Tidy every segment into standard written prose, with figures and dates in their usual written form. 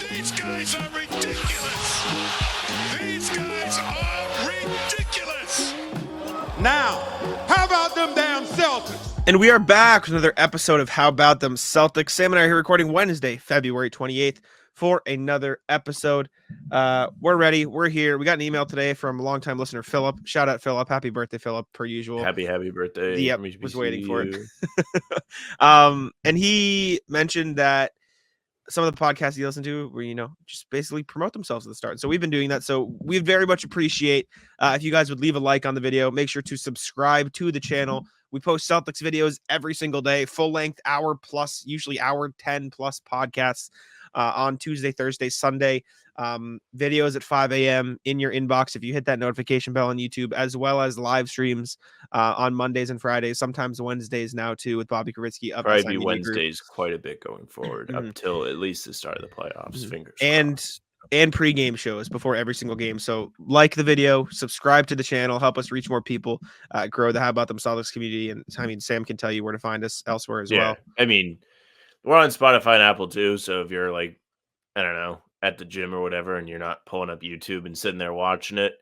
These guys are ridiculous. These guys are ridiculous. Now, how about them damn Celtics? And we are back with another episode of How About Them Celtics. Sam and I are here recording Wednesday, February 28th for another episode. We're ready. We're here. We got an email today from a longtime listener, Philip. Shout out, Philip. Happy birthday, Philip, per usual. Happy birthday. Yep, was waiting for it. And he mentioned that some of the podcasts he listened to were, just basically promote themselves at the start. So we've been doing that. So we very much appreciate if you guys would leave a like on the video. Make sure to subscribe to the channel. We post Celtics videos every single day, full length, hour plus, usually hour 10 plus podcasts on Tuesday, Thursday, Sunday. Videos at 5 a.m. in your inbox if you hit that notification bell on YouTube, as well as live streams on Mondays and Fridays, sometimes Wednesdays now too, with Bobby Kravitsky. Probably be Wednesdays quite a bit going forward up till at least the start of the playoffs. Fingers crossed. And pre-game shows before every single game. So like the video, subscribe to the channel, help us reach more people, grow the How About Them Celtics community. And Sam can tell you where to find us elsewhere as well. I mean, we're on Spotify and Apple too. So if you're like, I don't know, at the gym or whatever, and you're not pulling up YouTube and sitting there watching it,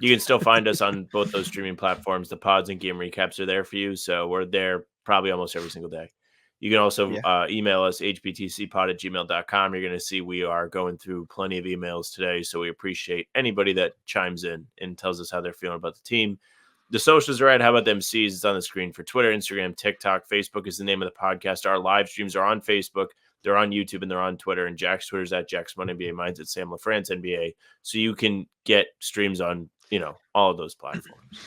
you can still find us on both those streaming platforms. The pods and game recaps are there for you. So we're there probably almost every single day. You can also email us, hbtcpod@gmail.com. You're going to see we are going through plenty of emails today. So we appreciate anybody that chimes in and tells us how they're feeling about the team. The socials are at How About Them C's. It's on the screen for Twitter, Instagram, TikTok. Facebook is the name of the podcast. Our live streams are on Facebook. They're on YouTube and they're on Twitter. And Jack's Twitter is at JacksMonNBA. Mine's at Sam LaFrance NBA. So you can get streams on, all of those platforms.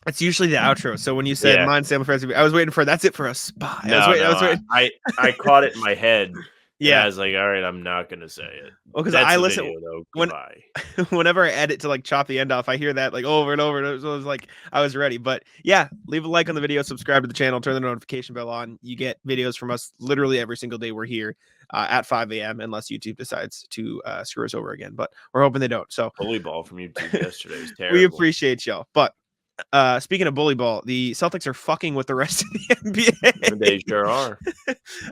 It's usually the outro. So when you said mine, Sam LaFrance, I was waiting for that's it for a spot. I caught it in my head. Yeah, I was like, all right, I'm not gonna say it. Well, because I listen whenever I edit to chop the end off, I hear that over and over. And it was like I was ready. But yeah, leave a like on the video, subscribe to the channel, turn the notification bell on. You get videos from us literally every single day. We're here at 5 a.m. unless YouTube decides to screw us over again. But we're hoping they don't. So bully ball from YouTube yesterday was terrible. We appreciate y'all. But speaking of bully ball, the Celtics are fucking with the rest of the NBA. They sure are.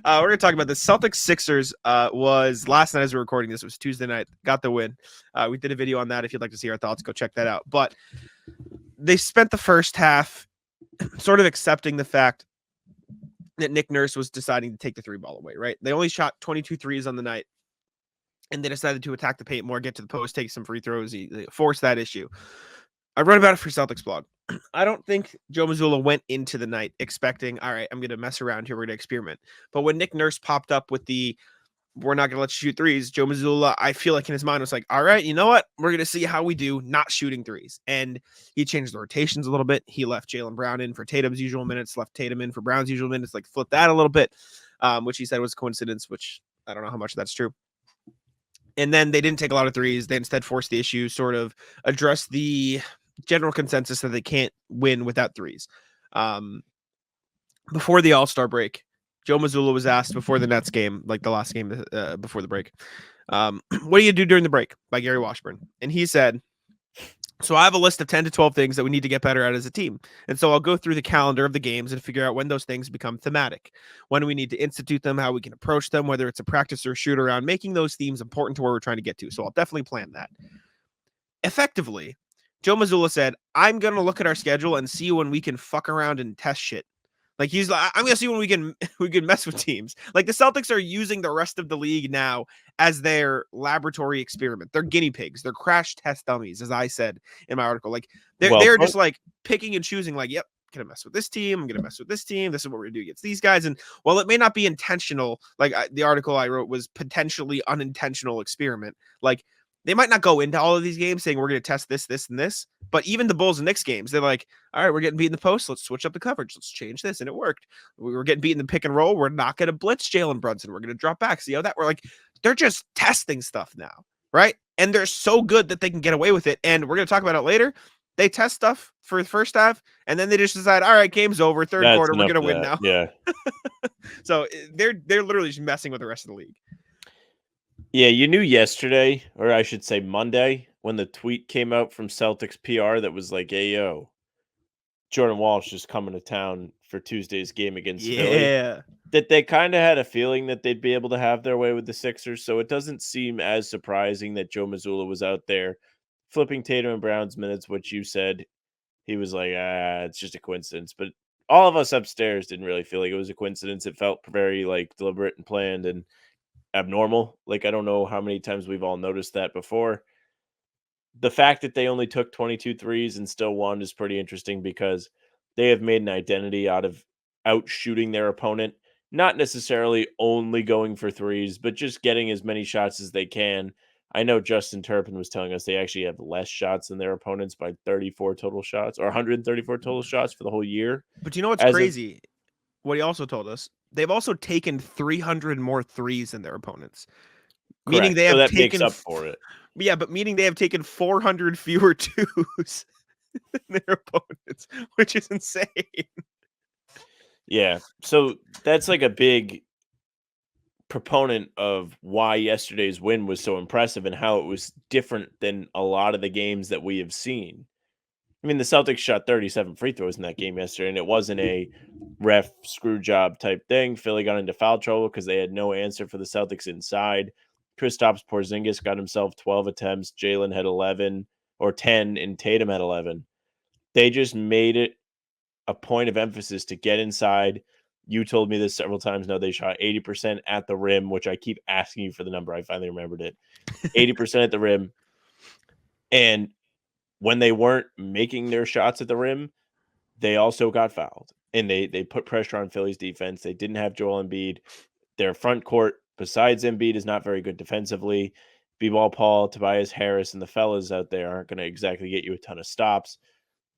We're going to talk about the Celtics Sixers. Was last night as we're recording this. It was Tuesday night. Got the win. We did a video on that. If you'd like to see our thoughts, go check that out. But they spent the first half sort of accepting the fact that Nick Nurse was deciding to take the three ball away, right? They only shot 22 threes on the night, and they decided to attack the paint more, get to the post, take some free throws, they forced that issue. I wrote about it for Celtics blog. I don't think Joe Mazzulla went into the night expecting, all right, I'm going to mess around here. We're going to experiment. But when Nick Nurse popped up with we're not going to let you shoot threes, Joe Mazzulla, I feel like in his mind was like, all right, you know what? We're going to see how we do not shooting threes. And he changed the rotations a little bit. He left Jaylen Brown in for Tatum's usual minutes, left Tatum in for Brown's usual minutes, flipped that a little bit, which he said was a coincidence, which I don't know how much that's true. And then they didn't take a lot of threes. They instead forced the issue, sort of address the general consensus that they can't win without threes. Before the All-Star break, Joe Mazzulla was asked before the Nets game, the last game before the break, what do you do during the break, by Gary Washburn? And he said, so I have a list of 10 to 12 things that we need to get better at as a team. And so I'll go through the calendar of the games and figure out when those things become thematic, when we need to institute them, how we can approach them, whether it's a practice or a shoot around, making those themes important to where we're trying to get to. So I'll definitely plan that. Effectively, Joe Mazzulla said, I'm going to look at our schedule and see when we can fuck around and test shit. He's like, I'm going to see when we can mess with teams. The Celtics are using the rest of the league now as their laboratory experiment. They're guinea pigs. They're crash test dummies, as I said in my article. They're just picking and choosing, yep, going to mess with this team. I'm going to mess with this team. This is what we're going to do against these guys. And while it may not be intentional, the article I wrote was potentially unintentional experiment. They might not go into all of these games saying we're going to test this, this, and this. But even the Bulls and Knicks games, they're like, all right, we're getting beat in the post. Let's switch up the coverage. Let's change this. And it worked. We were getting beat in the pick and roll. We're not going to blitz Jalen Brunson. We're going to drop back. See how that? They're just testing stuff now, right? And they're so good that they can get away with it. And we're going to talk about it later. They test stuff for the first half, and then they just decide, all right, game's over. Third quarter, we're going to win now. Yeah. So they're literally just messing with the rest of the league. Yeah, you knew yesterday, or I should say Monday, when the tweet came out from Celtics PR that was like, hey, yo, Jordan Walsh is coming to town for Tuesday's game against Philly, Yeah. that they kind of had a feeling that they'd be able to have their way with the Sixers. So it doesn't seem as surprising that Joe Mazzulla was out there flipping Tatum and Brown's minutes, which you said he was like, it's just a coincidence. But all of us upstairs didn't really feel like it was a coincidence. It felt very like deliberate and planned and abnormal. Like, I don't know how many times we've all noticed that before. The fact that they only took 22 threes and still won is pretty interesting because they have made an identity out of out shooting their opponent, not necessarily only going for threes, but just getting as many shots as they can. I know Justin Turpin was telling us they actually have less shots than their opponents by 34 total shots or 134 total shots for the whole year. But you know what's As of- crazy? What he also told us, they've also taken 300 more threes than their opponents. Meaning Correct. they So have that taken makes up for it. Yeah, but meaning they have taken 400 fewer twos than their opponents, which is insane. Yeah. So that's like a big proponent of why yesterday's win was so impressive and how it was different than a lot of the games that we have seen. I mean, the Celtics shot 37 free throws in that game yesterday, and it wasn't a ref screw job type thing. Philly got into foul trouble because they had no answer for the Celtics inside. Kristaps Porzingis got himself 12 attempts. Jalen had 11 or 10, and Tatum had 11. They just made it a point of emphasis to get inside. You told me this several times now. They shot 80% at the rim, which I keep asking you for the number. I finally remembered it. 80% at the rim. And when they weren't making their shots at the rim, they also got fouled. And they put pressure on Philly's defense. They didn't have Joel Embiid. Their front court, besides Embiid, is not very good defensively. B-Ball Paul, Tobias Harris, and the fellas out there aren't going to exactly get you a ton of stops.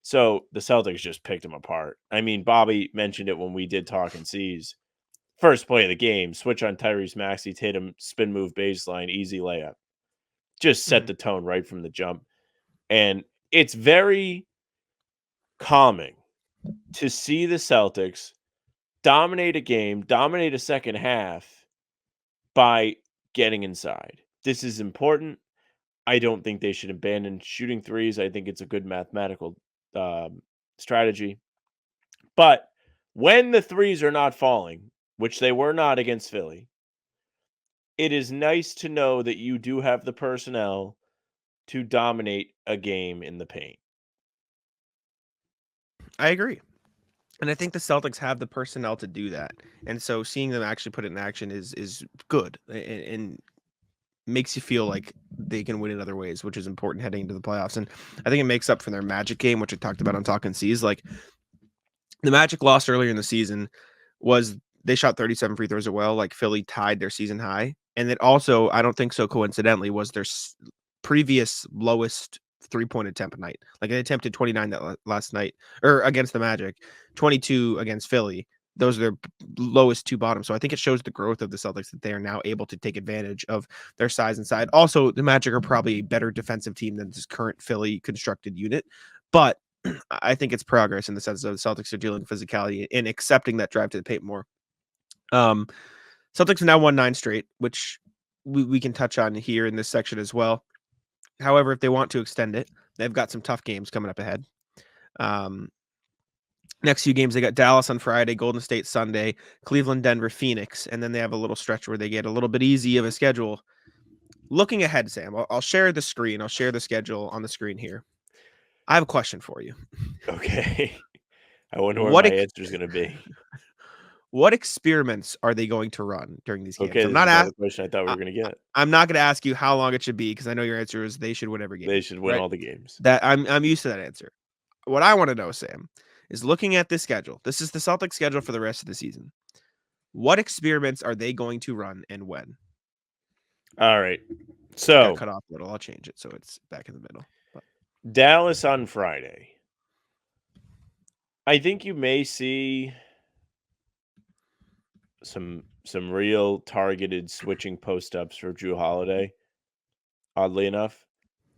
So the Celtics just picked them apart. I mean, Bobby mentioned it when we did Talk and Seas. First play of the game, switch on Tyrese Maxey, Tatum, spin move baseline, easy layup. Just set the tone right from the jump. And it's very calming to see the Celtics dominate a game, dominate a second half by getting inside. This is important. I don't think they should abandon shooting threes. I think it's a good mathematical strategy. But when the threes are not falling, which they were not against Philly, it is nice to know that you do have the personnel to dominate a game in the paint. I agree. And I think the Celtics have the personnel to do that. And so seeing them actually put it in action is good and makes you feel like they can win in other ways, which is important heading into the playoffs. And I think it makes up for their Magic game, which I talked about on Talking Seas. Like the Magic lost earlier in the season was they shot 37 free throws as well. Like Philly tied their season high. And it also, I don't think so coincidentally, was their previous lowest 3-point attempt night. Like they attempted 29 that last night or against the Magic, 22 against Philly. Those are their lowest two bottoms. So I think it shows the growth of the Celtics that they are now able to take advantage of their size and side. Also, the Magic are probably a better defensive team than this current Philly constructed unit. But I think it's progress in the sense that the Celtics are dealing with physicality and accepting that drive to the paint more. Celtics have now won 9 straight, which we can touch on here in this section as well. However, if they want to extend it, they've got some tough games coming up ahead. Next few games, they got Dallas on Friday, Golden State Sunday, Cleveland, Denver, Phoenix, and then they have a little stretch where they get a little bit easy of a schedule. Looking ahead, Sam, I'll share the screen. I'll share the schedule on the screen here. I have a question for you. Okay. I wonder what my answer is going to be. What experiments are they going to run during these games? Okay, I'm not asking the question I thought we were going to get. I'm not going to ask you how long it should be because I know your answer is they should win every game. They should win right? all the games. That I'm used to that answer. What I want to know, Sam, is looking at this schedule. This is the Celtics schedule for the rest of the season. What experiments are they going to run and when? All right. So cut off a little. I'll change it so it's back in the middle. But Dallas on Friday. I think you may see some real targeted switching post ups for Jrue Holiday. Oddly enough,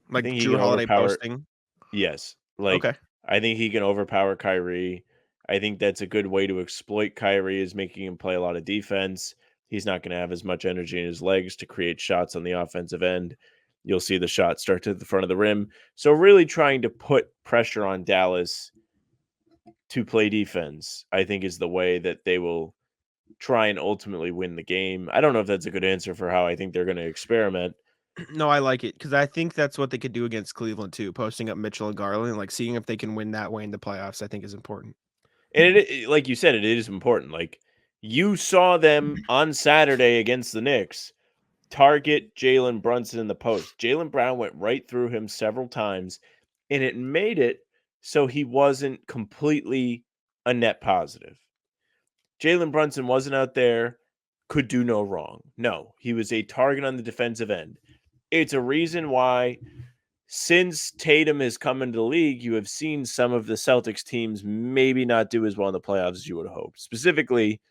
like Jrue Holiday posting. Yes, like okay. I think he can overpower Kyrie. I think that's a good way to exploit Kyrie is making him play a lot of defense. He's not going to have as much energy in his legs to create shots on the offensive end. You'll see the shot start to the front of the rim. So really trying to put pressure on Dallas to play defense, I think is the way that they will try and ultimately win the game. I don't know if that's a good answer for how I think they're going to experiment. No, I like it because I think that's what they could do against Cleveland too, posting up Mitchell and Garland, like seeing if they can win that way in the playoffs. I think is important. And like you said, it is important. Like you saw them on Saturday against the Knicks target Jalen Brunson in the post. Jaylen Brown went right through him several times, and it made it so he wasn't completely a net positive. Jalen Brunson wasn't out there, could do no wrong. No, he was a target on the defensive end. It's a reason why, since Tatum has come into the league, you have seen some of the Celtics teams maybe not do as well in the playoffs as you would have hoped. Specifically,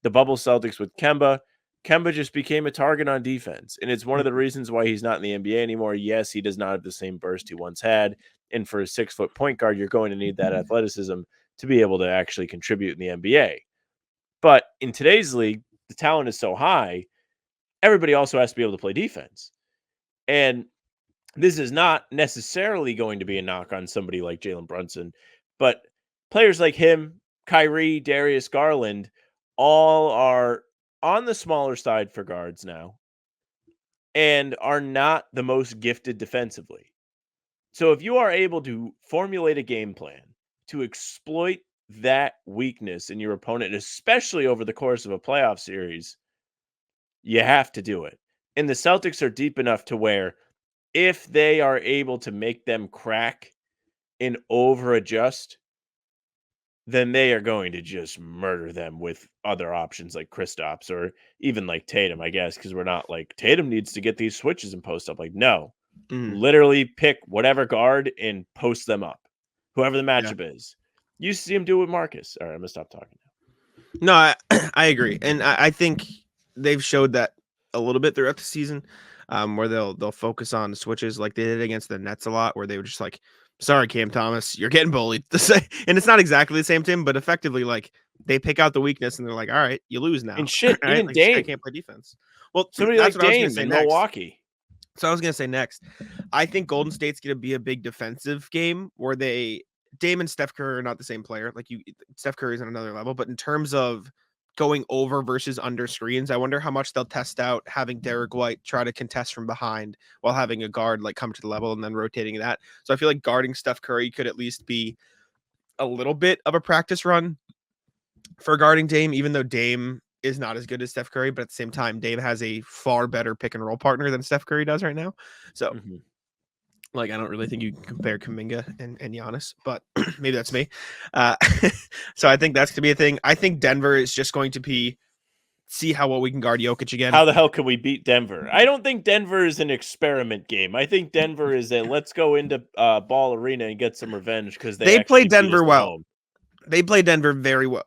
the bubble Celtics with Kemba. Kemba just became a target on defense, and it's one of the reasons why he's not in the NBA anymore. Yes, he does not have the same burst he once had, and for a 6-foot point guard, you're going to need that athleticism to be able to actually contribute in the NBA. But in today's league, the talent is so high, everybody also has to be able to play defense. And this is not necessarily going to be a knock on somebody like Jalen Brunson, but players like him, Kyrie, Darius Garland, all are on the smaller side for guards now and are not the most gifted defensively. So if you are able to formulate a game plan to exploit that weakness in your opponent, especially over the course of a playoff series, you have to do it. And the Celtics are deep enough to where if they are able to make them crack and over adjust, then they are going to just murder them with other options like Kristaps or even like Tatum, I guess, because we're not like Tatum needs to get these switches and post up. Like, no, literally pick whatever guard and post them up, whoever the matchup is. You see him do it with Marcus. All right, I'm gonna stop talking now. No, I agree, and I think they've showed that a little bit throughout the season, where they'll focus on the switches like they did against the Nets a lot, where they were just like, "Sorry, Cam Thomas, you're getting bullied." And it's not exactly the same Tim, but effectively like they pick out the weakness and they're like, "All right, you lose now." And shit, right? even like, Dame can't play defense. Well, somebody that's like what I was gonna Dame say in next. Milwaukee. So I was gonna say next, I think Golden State's gonna be a big defensive game where Dame and Steph Curry are not the same player. Like Steph Curry's on another level, but in terms of going over versus under screens, I wonder how much they'll test out having Derek White try to contest from behind while having a guard like come to the level and then rotating that. So I feel like guarding Steph Curry could at least be a little bit of a practice run for guarding Dame, even though Dame is not as good as Steph Curry, but at the same time, Dame has a far better pick and roll partner than Steph Curry does right now. So like, I don't really think you can compare Kuminga and Giannis, but maybe that's me. So I think that's going to be a thing. I think Denver is just going to see how well we can guard Jokic again. How the hell can we beat Denver? I don't think Denver is an experiment game. I think Denver is a let's go into Ball Arena and get some revenge because they played Denver well. Home. They played Denver very well.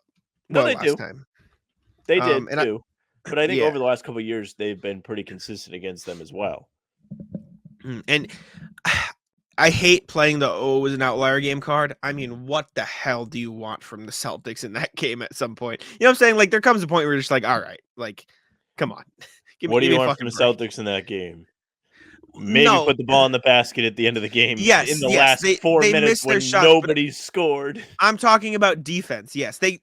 No, they last do. Time. They did too. But I think over the last couple of years, they've been pretty consistent against them as well. And I hate playing the was an outlier game card. I mean, what the hell do you want from the Celtics in that game at some point? You know what I'm saying? Like, there comes a point where you're just like, all right, like, come on. What do you want from the Celtics in that game? Maybe put the ball in the basket at the end of the game. Yes, in the last 4 minutes when nobody scored. I'm talking about defense. Yes, I'm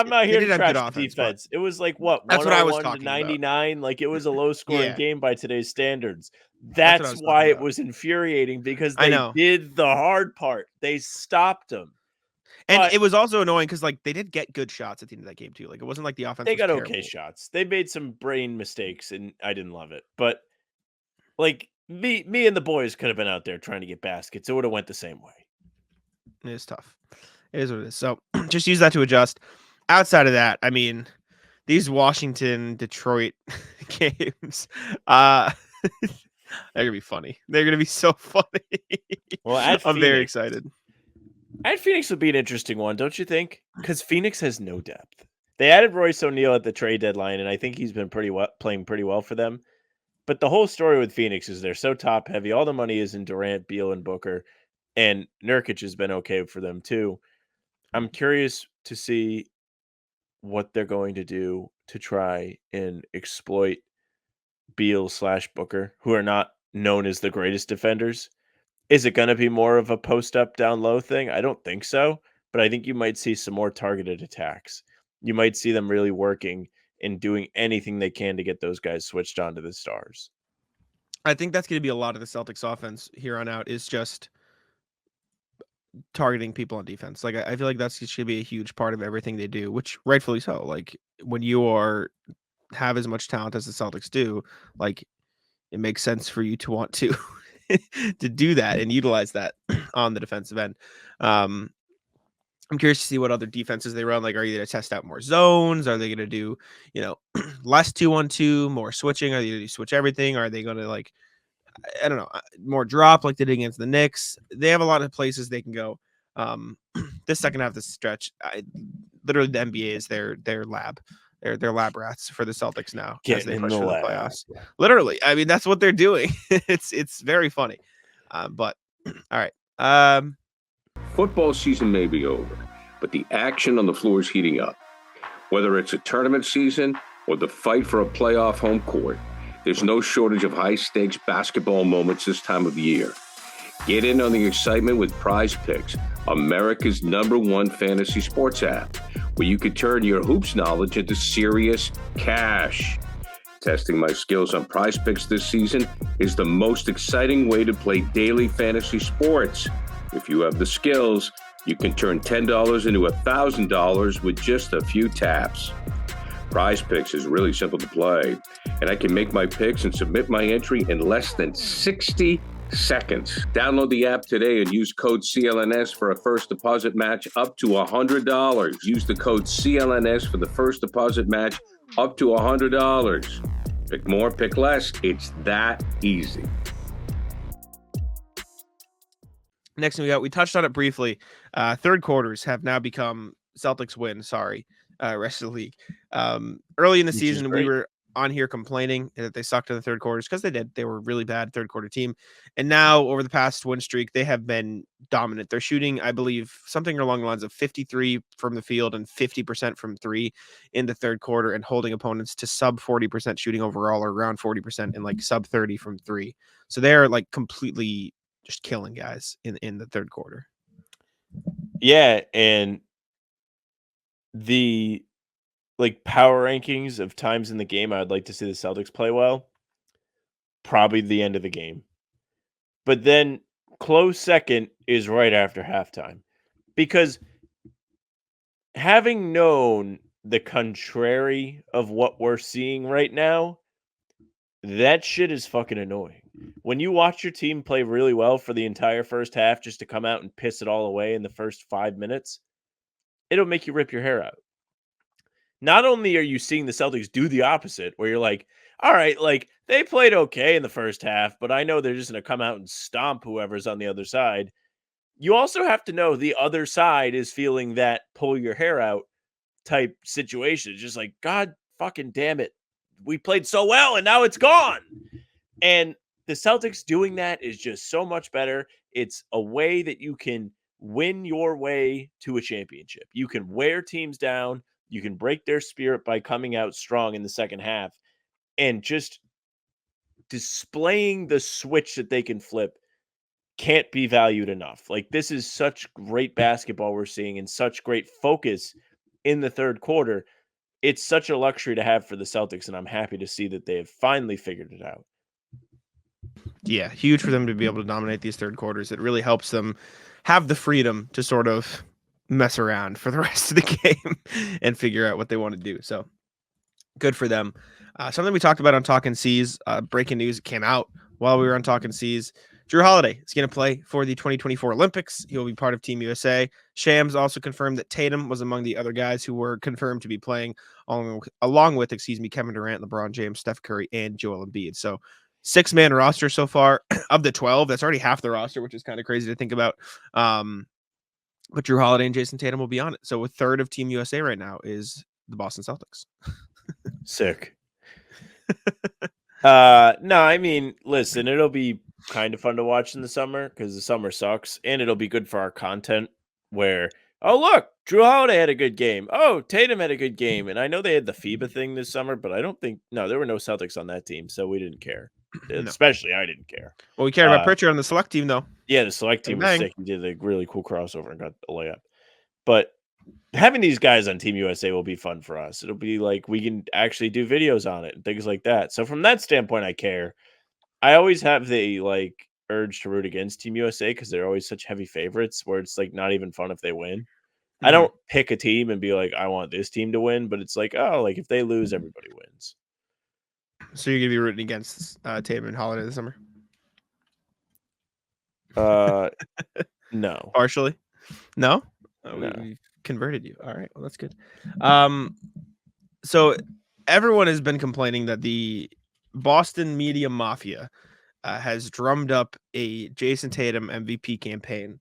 not here to trash the defense. It was like what? That's what I was talking 99. About. Like it was a low scoring game by today's standards. That's why it was infuriating because they did the hard part. They stopped them. And it was also annoying because like they did get good shots at the end of that game too. Like it wasn't like the offense. They got terrible. Okay shots. They made some brain mistakes, and I didn't love it. But like me and the boys could have been out there trying to get baskets. It would have went the same way. It is tough. It is what it is. So just use that to adjust. Outside of that, I mean, these Washington Detroit games, they're gonna be funny. They're gonna be so funny. Well, I'm very excited. Phoenix would be an interesting one, don't you think? Because Phoenix has no depth. They added Royce O'Neal at the trade deadline, and I think he's been playing pretty well for them. But the whole story with Phoenix is they're so top heavy. All the money is in Durant, Beal, and Booker, and Nurkic has been okay for them too. I'm curious to see what they're going to do to try and exploit Beal/Booker, who are not known as the greatest defenders. Is it going to be more of a post up down low thing? I don't think so. but I think you might see some more targeted attacks. You might see them really working and doing anything they can to get those guys switched on to the stars. I think that's going to be a lot of the Celtics offense here on out is just targeting people on defense. Like I feel like that's should be a huge part of everything they do, which rightfully so. Like when you have as much talent as the Celtics do, like it makes sense for you to want to to do that and utilize that on the defensive end. I'm curious to see what other defenses they run. Like, are you going to test out more zones? Are they going to do, less 2-1-2, more switching? Are they going to switch everything? Are they going to I don't know, more drop like they did against the Knicks? They have a lot of places they can go. This second half of the stretch, literally the NBA is their lab. They're lab rats for the Celtics now as they push for the playoffs. Literally, I mean that's what they're doing. It's very funny. But all right. Football season may be over, but the action on the floor is heating up. Whether it's a tournament season or the fight for a playoff home court, there's no shortage of high-stakes basketball moments this time of year. Get in on the excitement with Prize Picks, America's #1 fantasy sports app, where you can turn your hoops knowledge into serious cash. Testing my skills on Prize Picks this season is the most exciting way to play daily fantasy sports. If you have the skills, you can turn $10 into $1,000 with just a few taps. Prize Picks is really simple to play, and I can make my picks and submit my entry in less than 60 seconds. Download the app today and use code CLNS for a first deposit match up to $100. Use the code CLNS for the first deposit match up to $100. Pick more, pick less. It's that easy. Next thing we touched on it briefly. Third quarters have now become Celtics win. Rest of the league. Early in the season, we were on here complaining that they sucked in the third quarters because they did. They were a really bad third quarter team. And now over the past win streak, they have been dominant. They're shooting, I believe, something along the lines of 53 from the field and 50% from three in the third quarter and holding opponents to sub 40% shooting overall or around 40% and like sub 30 from three. So they're like completely just killing guys in the third quarter. Yeah, and the power rankings of times in the game I'd like to see the Celtics play well, probably the end of the game. But then close second is right after halftime. Because having known the contrary of what we're seeing right now, that shit is fucking annoying. When you watch your team play really well for the entire first half just to come out and piss it all away in the first 5 minutes, it'll make you rip your hair out. Not only are you seeing the Celtics do the opposite, where you're like, all right, they played okay in the first half, but I know they're just going to come out and stomp whoever's on the other side. You also have to know the other side is feeling that pull your hair out type situation. It's just like, God fucking damn it. We played so well and now it's gone. And the Celtics doing that is just so much better. It's a way that you can win your way to a championship. You can wear teams down. You can break their spirit by coming out strong in the second half and just displaying the switch that they can flip can't be valued enough. This is such great basketball we're seeing and such great focus in the third quarter. It's such a luxury to have for the Celtics, and I'm happy to see that they have finally figured it out. Yeah, huge for them to be able to dominate these third quarters. It really helps them have the freedom to sort of mess around for the rest of the game and figure out what they want to do. So good for them. Something we talked about on Talking C's, breaking news came out while we were on Talking C's. Jrue Holiday is going to play for the 2024 Olympics. He will be part of Team USA. Shams also confirmed that Tatum was among the other guys who were confirmed to be playing along with Kevin Durant, LeBron James, Steph Curry, and Joel Embiid. So 6-man roster so far of the 12. That's already half the roster, which is kind of crazy to think about. But Jrue Holiday and Jayson Tatum will be on it. So a third of Team USA right now is the Boston Celtics. Sick. No, I mean, listen, it'll be kind of fun to watch in the summer because the summer sucks, and it'll be good for our content where, oh, look, Jrue Holiday had a good game. Oh, Tatum had a good game. And I know they had the FIBA thing this summer, but I don't think, no, there were no Celtics on that team, so we didn't care. No. Especially I didn't care. Well, we cared about Pritchard on the select team, though. Yeah, the select team was sick. He did a really cool crossover and got a layup. But having these guys on Team USA will be fun for us. It'll be like we can actually do videos on it and things like that. So from that standpoint, I care. I always have the like urge to root against Team USA because they're always such heavy favorites where it's like not even fun if they win. I Mhm. don't pick a team and be like, I want this team to win, but it's like, oh, like if they lose, everybody wins. So you're gonna be rooting against Tatum and Holiday this summer? No. Partially. No. Oh, No. we converted you. All right. Well, that's good. So everyone has been complaining that the Boston media mafia has drummed up a Jayson Tatum MVP campaign,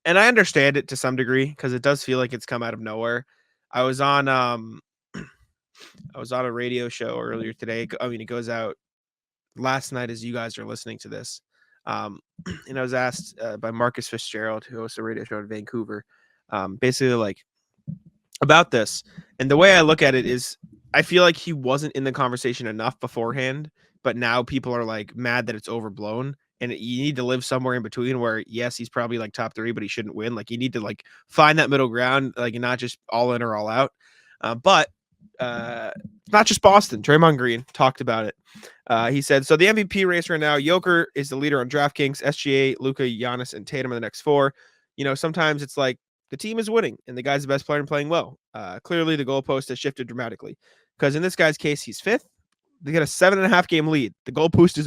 and I understand it to some degree because it does feel like it's come out of nowhere. I was on a radio show earlier today. I mean, it goes out last night as you guys are listening to this. And I was asked by Marcus Fitzgerald, who hosts a radio show in Vancouver, basically like about this. And the way I look at it is I feel like he wasn't in the conversation enough beforehand, but now people are like mad that it's overblown. And you need to live somewhere in between where, yes, he's probably like top 3, but he shouldn't win. Like you need to like find that middle ground, like not just all in or all out. But not just Boston. Draymond Green talked about it. He said, so the MVP race right now, Joker is the leader on DraftKings, SGA, Luka, Giannis, and Tatum are the next 4. You know, sometimes it's like the team is winning and the guy's the best player and playing well. Clearly the goalpost has shifted dramatically because in this guy's case, he's 5th. They get a 7.5 game lead. The goalpost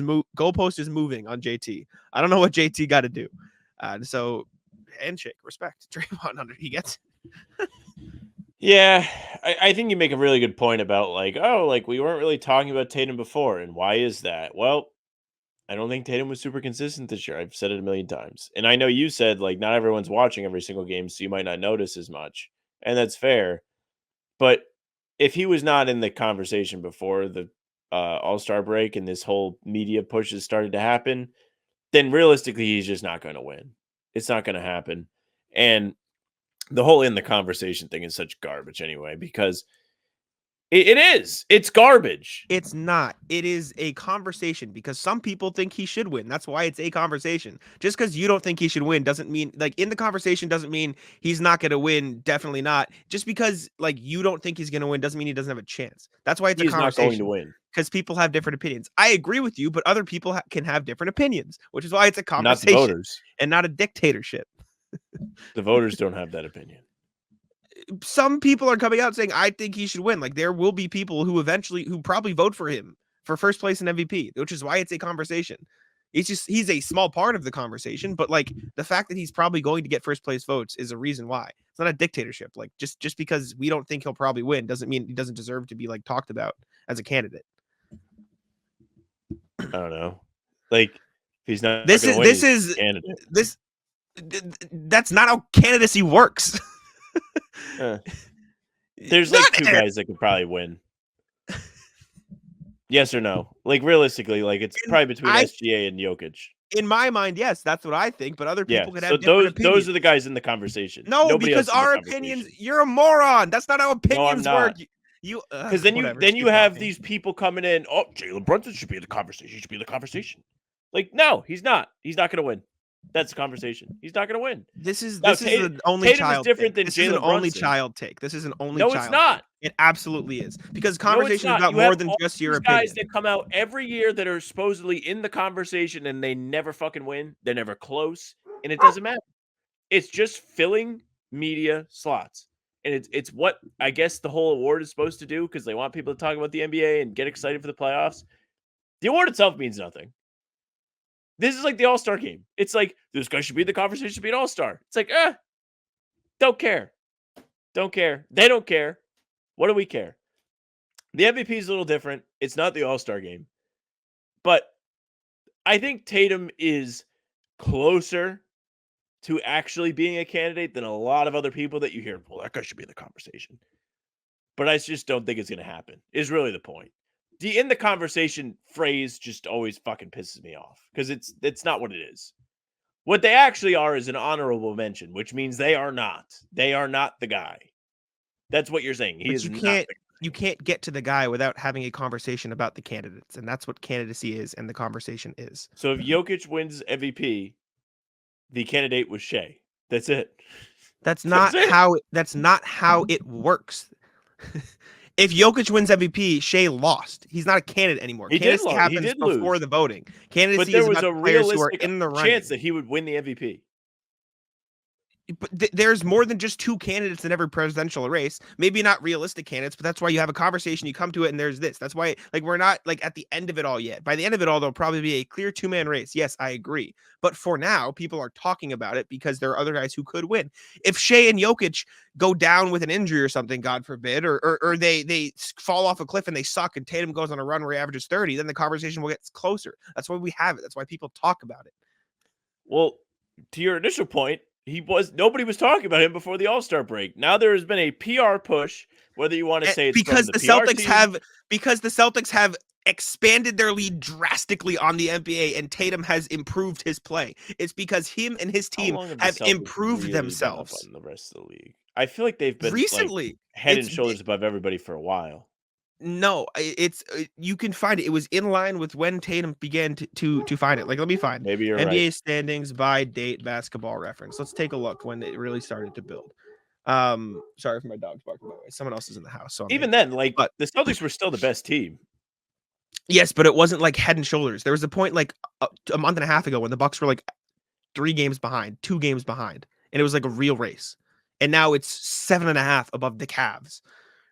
is moving on JT. I don't know what JT got to do. So handshake, respect. Draymond under he gets. Yeah, I think you make a really good point about like, oh, like we weren't really talking about Tatum before, and why is that? Well, I don't think Tatum was super consistent this year. I've said it a million times, and I know you said like not everyone's watching every single game, so you might not notice as much, and that's fair. But if he was not in the conversation before the All-Star break and this whole media push has started to happen, then realistically he's just not going to win. It's not going to happen, and the whole in the conversation thing is such garbage anyway, because it is. It's garbage. It's not. It is a conversation because some people think he should win. That's why it's a conversation. Just because you don't think he should win doesn't mean like in the conversation doesn't mean he's not going to win. Definitely not. Just because like you don't think he's going to win doesn't mean he doesn't have a chance. That's why it's He's a not going to conversation win. because people have different opinions. I agree with you, but other people can have different opinions, which is why it's a Not conversation the voters. and not a dictatorship. The voters don't have that opinion. Some people are coming out saying, I think he should win. Like there will be people who probably vote for him for first place in MVP, which is why it's a conversation. He's a small part of the conversation, but like the fact that he's probably going to get first place votes is a reason why. It's not a dictatorship. Like just because we don't think he'll probably win doesn't mean he doesn't deserve to be like talked about as a candidate. I don't know. Like if he's not This gonna is win, this he's is a candidate. this that's not how candidacy works. There's like 2 guys that could probably win. Yes or no? Like realistically, like it's probably between SGA and Jokic. In my mind, yes, that's what I think. But other people could So have different opinions. those are the guys in the conversation. No, Nobody because else is in the our conversation. opinions. You're a moron. That's not how opinions work. not. You Because then you have these people coming in. Oh, Jalen Brunson should be in the conversation. He should be in the conversation. Like no, he's not. He's not going to win. That's the conversation. He's not going to win. This is Tatum- an only Tatum is child different take. than This is an Jalen only Brunson. child take. This is an only No, child it's not. take. It absolutely is. Because No, it's conversation is not. about You more have than all just your these opinion. guys that come out every year that are supposedly in the conversation and they never fucking win. They're never close, and it doesn't matter. It's just filling media slots, and it's what I guess the whole award is supposed to do because they want people to talk about the NBA and get excited for the playoffs. The award itself means nothing. This is like the All-Star game. It's like this guy should be in the conversation to be an All-Star. It's like, don't care. Don't care. They don't care. What do we care? The MVP is a little different. It's not the All-Star game. But I think Tatum is closer to actually being a candidate than a lot of other people that you hear, well, that guy should be in the conversation. But I just don't think it's going to happen, is really the point. The in the conversation phrase just always fucking pisses me off because it's not what it is. What they actually are is an honorable mention, which means they are not. They are not the guy. That's what you're saying. He is not. You can't get to the guy without having a conversation about the candidates, and that's what candidacy is, and the conversation is. So if Jokic wins MVP, the candidate was Shea. That's it. That's not how it works. If Jokic wins MVP, Shea lost. He's not a candidate anymore. He did Candidacy lose. He happens did before lose. the voting. But Candidacy there is was about a the players who are realistic in the chance running. that he would win the MVP. But there's more than just two candidates in every presidential race. Maybe not realistic candidates, but that's why you have a conversation, you come to it, and there's this. That's why, like, we're not like at the end of it all yet. By the end of it all, there'll probably be a clear two-man race. Yes, I agree. But for now, people are talking about it because there are other guys who could win. If Shea and Jokic go down with an injury or something, God forbid, or they fall off a cliff and they suck, and Tatum goes on a run where he averages 30, then the conversation will get closer. That's why we have it. That's why people talk about it. Well, to your initial point, nobody was talking about him before the All-Star break. Now there has been a PR push, whether you want to say it's because from the PR Celtics team, have expanded their lead drastically on the NBA, and Tatum has improved his play. It's because him and his How team long the have Celtics improved really been up themselves on the rest of the league? I feel like they've been recently. like, head and It's shoulders above everybody for a while. No, it's you can find it. It was in line with when Tatum began to find it. Like, let me find Maybe you're NBA right. standings by date basketball reference. Let's take a look when it really started to build. Sorry for my dog's barking, by the way. Someone else is in the house. So Even then, like, but the Celtics were still the best team. yes, but it wasn't like head and shoulders. There was a point like a month and a half ago when the Bucks were like 3 games behind, 2 games behind, and it was like a real race. And now it's 7.5 above the Cavs,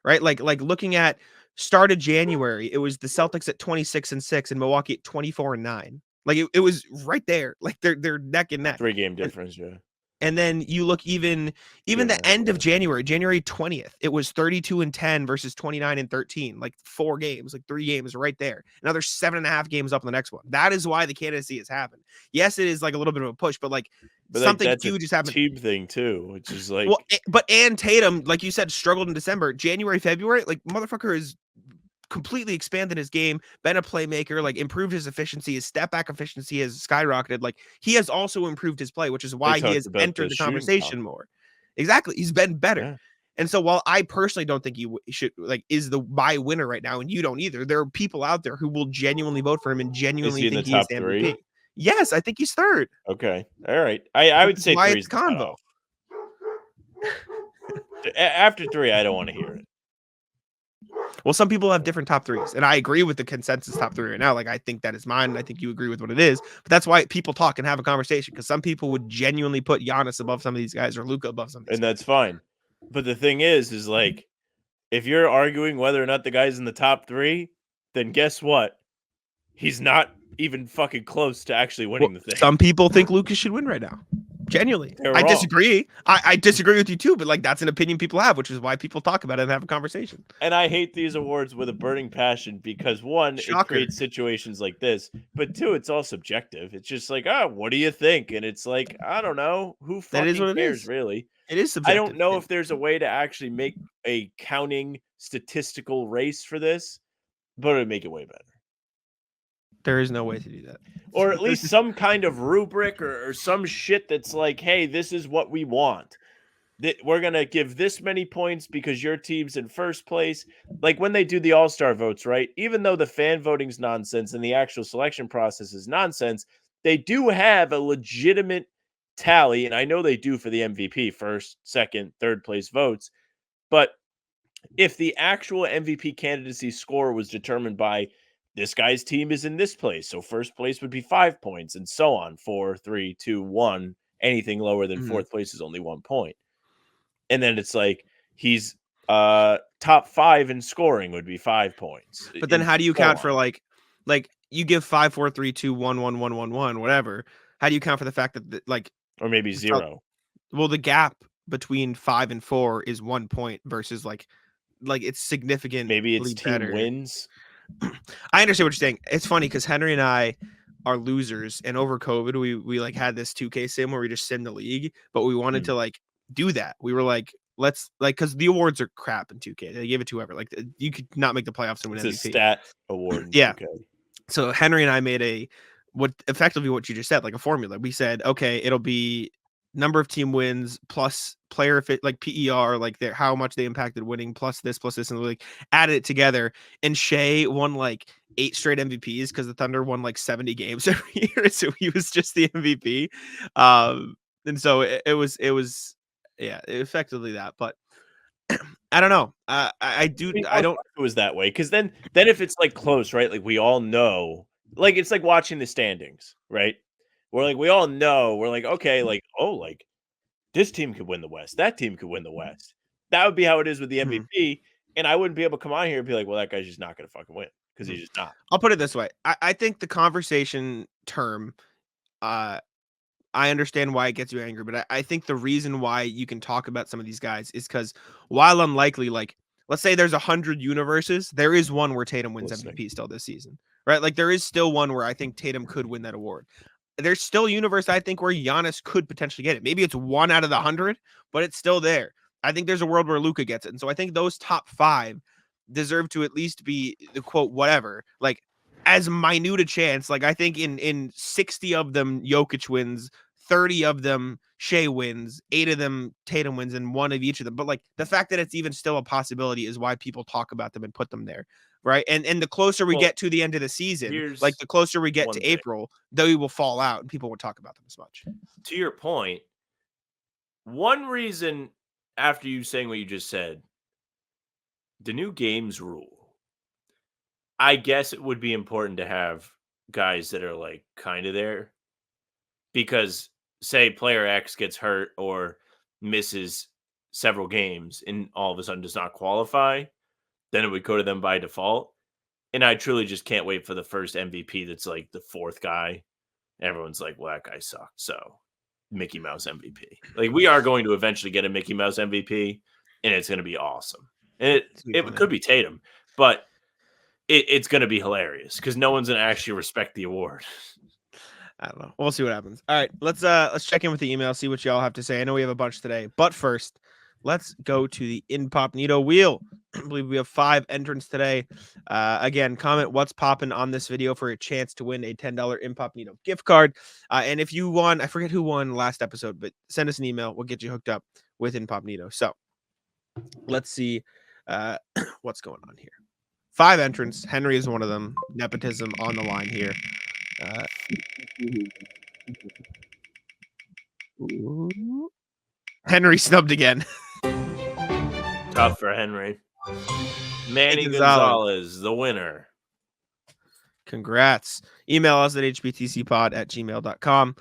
right? Like looking at start of January, it was the Celtics at 26-6 and Milwaukee at 24-9. Like it was right there. Like they're neck and neck. 3-game difference, yeah. And then you look even the end of January 20th, it was 32-10 versus 29-13, like 4 games, like 3 games right there. Now there's 7.5 games up in the next one. That is why the candidacy has happened. Yes, it is like a little bit of a push, but like something that's huge has happened. Team thing too, which is like, Well, and Tatum, like you said, struggled in December, January, February, like motherfucker is completely expanded his game, been a playmaker, like improved his efficiency, his step back efficiency has skyrocketed. Like he has also improved his play, which is why he has entered the conversation more. Exactly. He's been better. yeah. And so while I personally don't think he should like is the by winner right now, and you don't either, there are people out there who will genuinely vote for him and genuinely think he is the MVP. 3? Yes, I think he's 3rd. Okay. All right. I would say 3 is the convo. After 3, I don't want to hear it. Well, some people have different top 3s, and I agree with the consensus top 3 right now. Like, I think that is mine, and I think you agree with what it is. But that's why people talk and have a conversation, because some people would genuinely put Giannis above some of these guys or Luka above some of these And guys. that's fine. But the thing is like, if you're arguing whether or not the guy's in the top 3, then guess what? He's not even fucking close to actually winning the thing. Some people think Luka should win right now. Genuinely. I disagree. I disagree with you too, but like that's an opinion people have, which is why people talk about it and have a conversation. And I hate these awards with a burning passion because 1, Shocker. It creates situations like this, but 2, it's all subjective. It's just like, what do you think? And it's like, I don't know. Who fucking cares, really? It is subjective. I don't know if there's a way to actually make a counting statistical race for this, but it'd make it way better. There is no way to do that. Or at least some kind of rubric or some shit that's like, hey, this is what we want. We're going to give this many points because your team's in first place. Like when they do the All-Star votes, right? Even though the fan voting's nonsense and the actual selection process is nonsense, they do have a legitimate tally. And I know they do for the MVP, first, second, third place votes. But if the actual MVP candidacy score was determined by this guy's team is in this place, so first place would be 5 points and so on, 4, 3, 2, 1. Anything lower than fourth place is only 1 point. And then it's like he's top 5 in scoring would be 5 points. But then how do you count for like you give 5, 4, 3, 2, 1, 1, 1, 1, 1, whatever. How do you count for the fact that like or maybe 0? Well, the gap between 5 and 4 is 1 point versus like it's significant. Maybe it's team better. Wins. I understand what you're saying. It's funny because Henry and I are losers, and over COVID we like had this 2K sim where we just sim the league, but we wanted to like do that. We were like, let's like because the awards are crap in 2K. They give it to whoever. Like you could not make the playoffs and win it's MVP. A stat award. Yeah. 2K. So Henry and I made what you just said, like a formula. We said, okay, it'll be number of team wins plus player like PER, like how much they impacted winning plus this, and like added it together. And Shea won like 8 straight MVPs because the Thunder won like 70 games every year, so he was just the MVP. And so it was Yeah, effectively that. But I don't know. I don't. It was that way because then if it's like close, right? Like we all know, like it's like watching the standings, right? We're like we all know. We're like okay, like like this team could win the West. That team could win the West. That would be how it is with the Mhm. MVP. And I wouldn't be able to come on here and be like, well, that guy's just not going to fucking win because Mhm. he's just not. I'll put it this way. I think the conversation term, I understand why it gets you angry, but I think the reason why you can talk about some of these guys is because while unlikely, like let's say there's 100 universes, there is one where Tatum wins Listening. MVP still this season, right? Like there is still one where I think Tatum could win that award. There's still a universe I think where Giannis could potentially get it. Maybe it's 1 out of the 100, but it's still there. I think there's a world where Luka gets it, and so I think those top 5 deserve to at least be the quote whatever, like as minute a chance. Like I think in 60 of them Jokic wins, 30 of them Shea wins, 8 of them Tatum wins, and 1 of each of them. But like the fact that it's even still a possibility is why people talk about them and put them there, right? And the closer we get to the end of the season, like the closer we get to April, they will fall out and people won't talk about them as much. To your point, one reason after you saying what you just said, the new games rule, I guess it would be important to have guys that are like kind of there because say player X gets hurt or misses several games and all of a sudden does not qualify, then it would go to them by default. And I truly just can't wait for the first MVP that's like the 4th guy. Everyone's like, well, that guy sucked. So Mickey Mouse MVP. Like we are going to eventually get a Mickey Mouse MVP and it's going to be awesome. And it could be Tatum, but it's going to be hilarious because no one's going to actually respect the award. I don't know. We'll see what happens. All right, let's check in with the email, see what y'all have to say. I know we have a bunch today, but first, let's go to the Incognito wheel. I believe we have 5 entrants today. Again, comment what's popping on this video for a chance to win a $10 Incognito gift card. And if you won, I forget who won last episode, but send us an email. We'll get you hooked up with Incognito. So let's see what's going on here. 5 entrants. Henry is one of them. Nepotism on the line here. Henry snubbed again. Tough for Henry. Manny Gonzalez, the winner. Congrats. Email us at hbtcpod@gmail.com.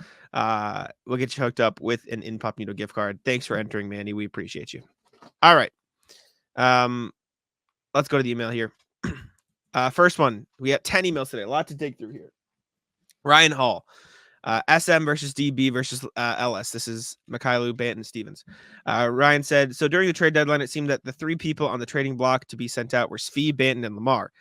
We'll get you hooked up with an Incognito gift card. Thanks for entering, Manny. We appreciate you. All right. Let's go to the email here. First one. We have 10 emails today. A lot to dig through here. Ryan Hall. SM versus DB versus LS. This is Mikhailu, Banton, Stevens. Ryan said, so during the trade deadline, it seemed that the 3 people on the trading block to be sent out were Svi, Banton, and Lamar.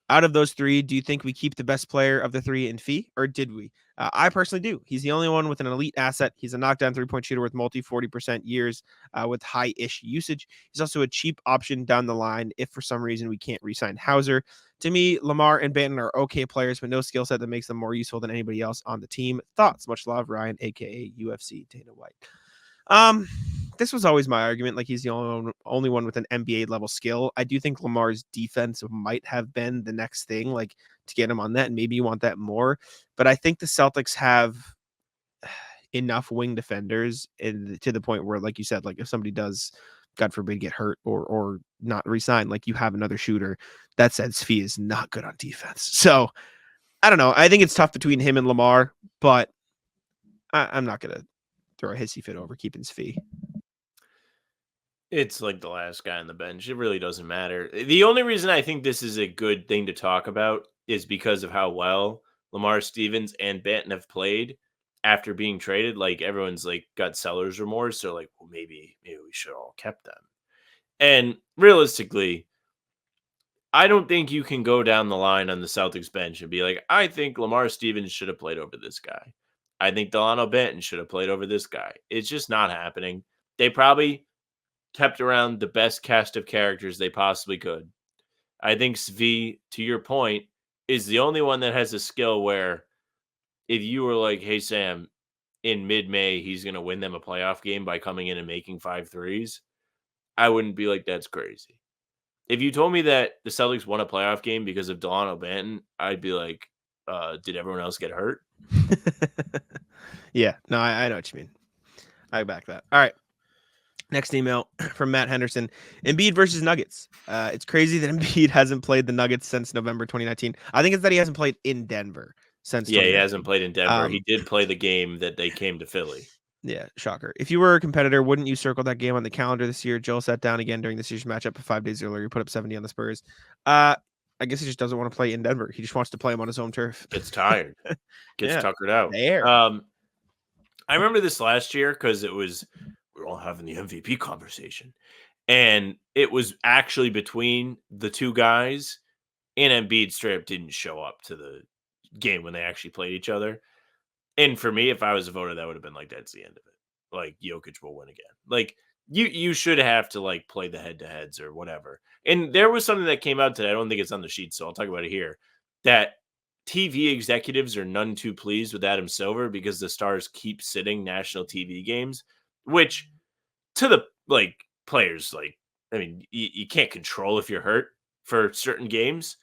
Out of those 3, do you think we keep the best player of the 3 in Fee, or did we? I personally do. He's the only one with an elite asset. He's a knockdown 3-point shooter with multi 40% years with high-ish usage. He's also a cheap option down the line if for some reason we can't re-sign Hauser. To me, Lamar and Banton are okay players, but no skill set that makes them more useful than anybody else on the team. Thoughts? Much love, Ryan, aka UFC Dana White. This was always my argument. Like he's the only one with an NBA level skill. I do think Lamar's defense might have been the next thing, like to get him on that. And maybe you want that more, but I think the Celtics have enough wing defenders to the point where, like you said, like if somebody does, God forbid, get hurt or not resign, like you have another shooter. That said, Svi is not good on defense. So I don't know. I think it's tough between him and Lamar, but I'm not going to throw a hissy fit over keeping Svi. It's like the last guy on the bench. It really doesn't matter. The only reason I think this is a good thing to talk about is because of how well Lamar Stevens and Banton have played after being traded. Like everyone's like got seller's remorse. So like, well, maybe we should all kept them. And realistically, I don't think you can go down the line on the Celtics bench and be like, I think Lamar Stevens should have played over this guy. I think Delano Banton should have played over this guy. It's just not happening. They probably kept around the best cast of characters they possibly could. I think Svi, to your point, is the only one that has a skill where if you were like, hey, Sam, in mid-May, he's going to win them a playoff game by coming in and making 5 threes, I wouldn't be like, that's crazy. If you told me that the Celtics won a playoff game because of Delano Banton, I'd be like, did everyone else get hurt? Yeah, no, I know what you mean. I back that. All right. Next email from Matt Henderson. Embiid versus Nuggets. It's crazy that Embiid hasn't played the Nuggets since November 2019. I think it's that he hasn't played in Denver since Yeah, he 2019. hasn't played in Denver. He did play the game that they came to Philly. Yeah, shocker. If you were a competitor, wouldn't you circle that game on the calendar this year? Joel sat down again during this year's matchup 5 days earlier. He put up 70 on the Spurs. I guess he just doesn't want to play in Denver. He just wants to play him on his home turf. Gets tired. Gets Yeah, tuckered out. there. I remember this last year because we're all having the MVP conversation. And it was actually between the two guys, and Embiid straight up didn't show up to the game when they actually played each other. And for me, if I was a voter, that would have been like, that's the end of it. Like, Jokic will win again. Like, you should have to like play the head-to-heads or whatever. And there was something that came out today. I don't think it's on the sheet, so I'll talk about it here. That TV executives are none too pleased with Adam Silver because the Stars keep sitting national TV games, which to the like players, like, I mean, you can't control if you're hurt for certain games.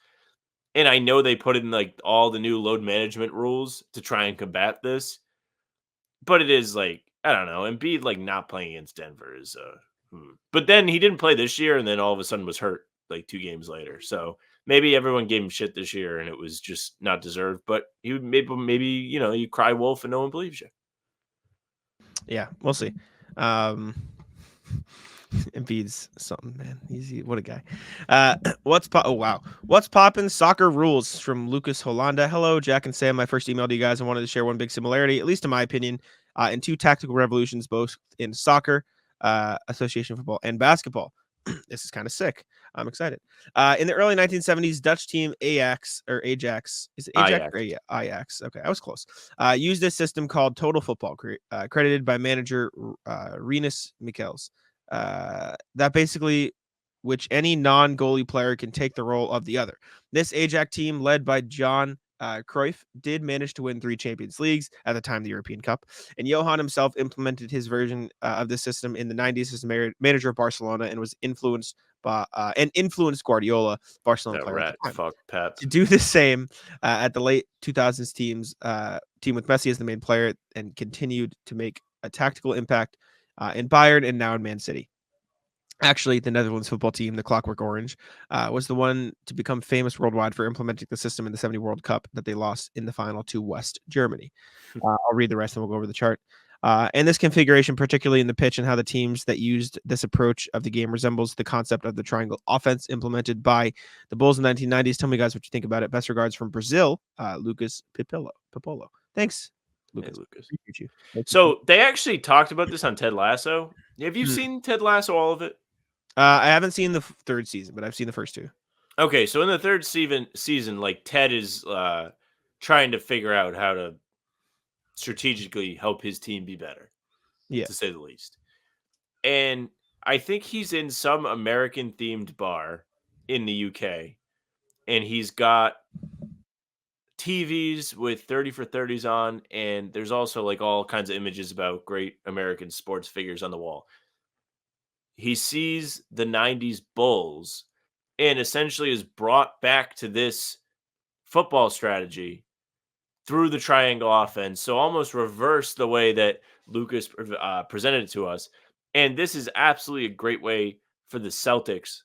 And I know they put in like all the new load management rules to try and combat this, but it is like, I don't know. Embiid like not playing against Denver is but then he didn't play this year, and then all of a sudden was hurt like 2 games later. So maybe everyone gave him shit this year, and it was just not deserved. But he would maybe you cry wolf and no one believes you. Yeah, we'll see. Embiid's something, man. What a guy. What's poppin'? Soccer rules from Lucas Holanda. Hello, Jack and Sam. My first email to you guys. I wanted to share one big similarity, at least in my opinion, in 2 tactical revolutions, both in soccer, association football, and basketball. This is kind of sick. I'm excited. In the early 1970s, Dutch team Ajax. Is it Ajax? Ajax. Okay, I was close. Used this system called Total Football, credited by manager Rinus Michels. That basically which any non-goalie player can take the role of the other. This Ajax team, led by John Cruyff, did manage to win 3 Champions Leagues at the time the European Cup, and Johan himself implemented his version of this system in the 90s as manager of Barcelona, and was influenced Guardiola, Barcelona player at the time, Pep, to do the same at the late 2000s team with Messi as the main player, and continued to make a tactical impact in Bayern and now in Man City. Actually, the Netherlands football team, the Clockwork Orange, was the one to become famous worldwide for implementing the system in the 70 World Cup that they lost in the final to West Germany. I'll read the rest and we'll go over the chart. And this configuration, particularly in the pitch and how the teams that used this approach of the game resembles the concept of the triangle offense implemented by the Bulls in the 1990s. Tell me, guys, what you think about it. Best regards from Brazil, Lucas Pipolo. Thanks, Lucas. Hey, Lucas. Appreciate you. So they actually talked about this on Ted Lasso. Have you seen Ted Lasso, all of it? I haven't seen the 3rd season, but I've seen the first 2. Okay, so in the 3rd season, like Ted is trying to figure out how to strategically help his team be better, to say the least. And I think he's in some American-themed bar in the UK, and he's got TVs with 30 for 30s on, and there's also like all kinds of images about great American sports figures on the wall. He sees the 90s Bulls and essentially is brought back to this football strategy through the triangle offense. So almost reverse the way that Lucas presented it to us. And this is absolutely a great way for the Celtics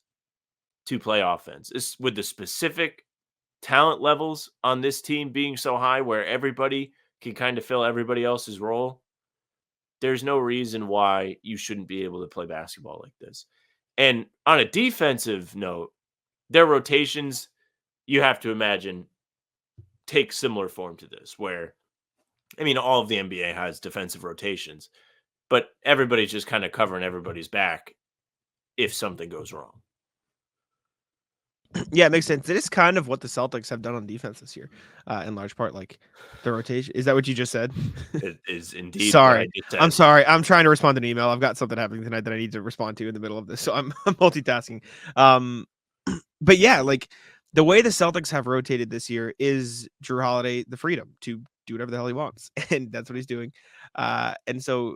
to play offense. It's with the specific talent levels on this team being so high where everybody can kind of fill everybody else's role. There's no reason why you shouldn't be able to play basketball like this. And on a defensive note, their rotations, you have to imagine, take similar form to this, where, I mean, all of the NBA has defensive rotations, but everybody's just kind of covering everybody's back if something goes wrong. Yeah, it makes sense. It is kind of what the Celtics have done on defense this year, in large part. Like the rotation. Is that what you just said? It is indeed. Sorry, I'm sorry. I'm trying to respond to an email. I've got something happening tonight that I need to respond to in the middle of this, so I'm multitasking. But yeah, like the way the Celtics have rotated this year is Jrue Holiday the freedom to do whatever the hell he wants, and that's what he's doing. And so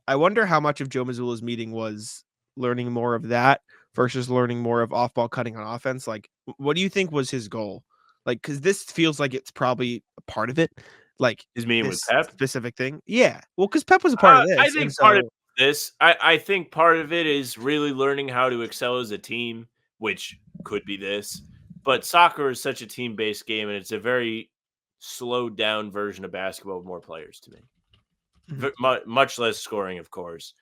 I wonder how much of Joe Mazzulla's meeting was learning more of that versus learning more of off-ball cutting on offense. Like, what do you think was his goal? Like, because this feels like it's probably a part of it. Like his meeting with Pep, specific thing. Yeah, well, because Pep was a part of this. I think part of I think part of it is really learning how to excel as a team, which could be this. But soccer is such a team-based game, and it's a very slowed down version of basketball with more players to me. Much less scoring, of course.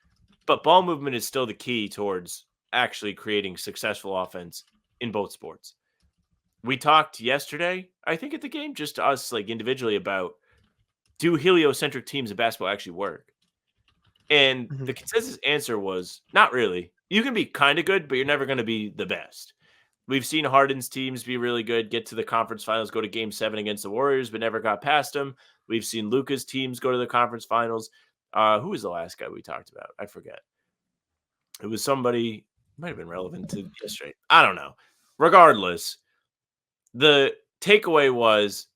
But ball movement is still the key towards actually creating successful offense in both sports. We talked yesterday, I think at the game, just to us like individually about, do heliocentric teams in basketball actually work? And the consensus answer was not really. You can be kind of good, but you're never going to be the best. We've seen Harden's teams be really good, get to the conference finals, go to game 7 against the Warriors, but never got past them. We've seen Luka's teams go to the conference finals. Who was the last guy we talked about? I forget. It was somebody, might have been relevant to yesterday. I don't know. Regardless, the takeaway was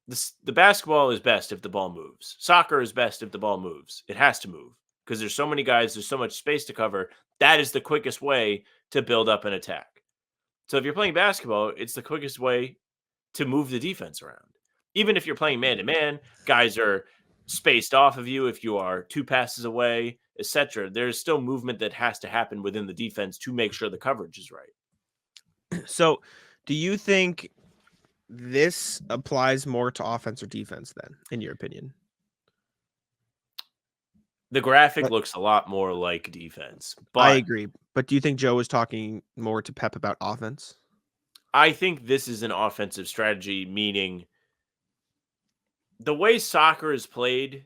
the basketball is best if the ball moves. Soccer is best if the ball moves. It has to move because there's so many guys, there's so much space to cover. That is the quickest way to build up an attack. So if you're playing basketball, it's the quickest way to move the defense around. Even if you're playing man-to-man, guys are spaced off of you if you are 2 passes away, etc. There's still movement that has to happen within the defense to make sure the coverage is right. So do you think this applies more to offense or defense then, in your opinion? The graphic looks a lot more like defense. But I agree. But do you think Joe was talking more to Pep about offense? I think this is an offensive strategy, meaning the way soccer is played,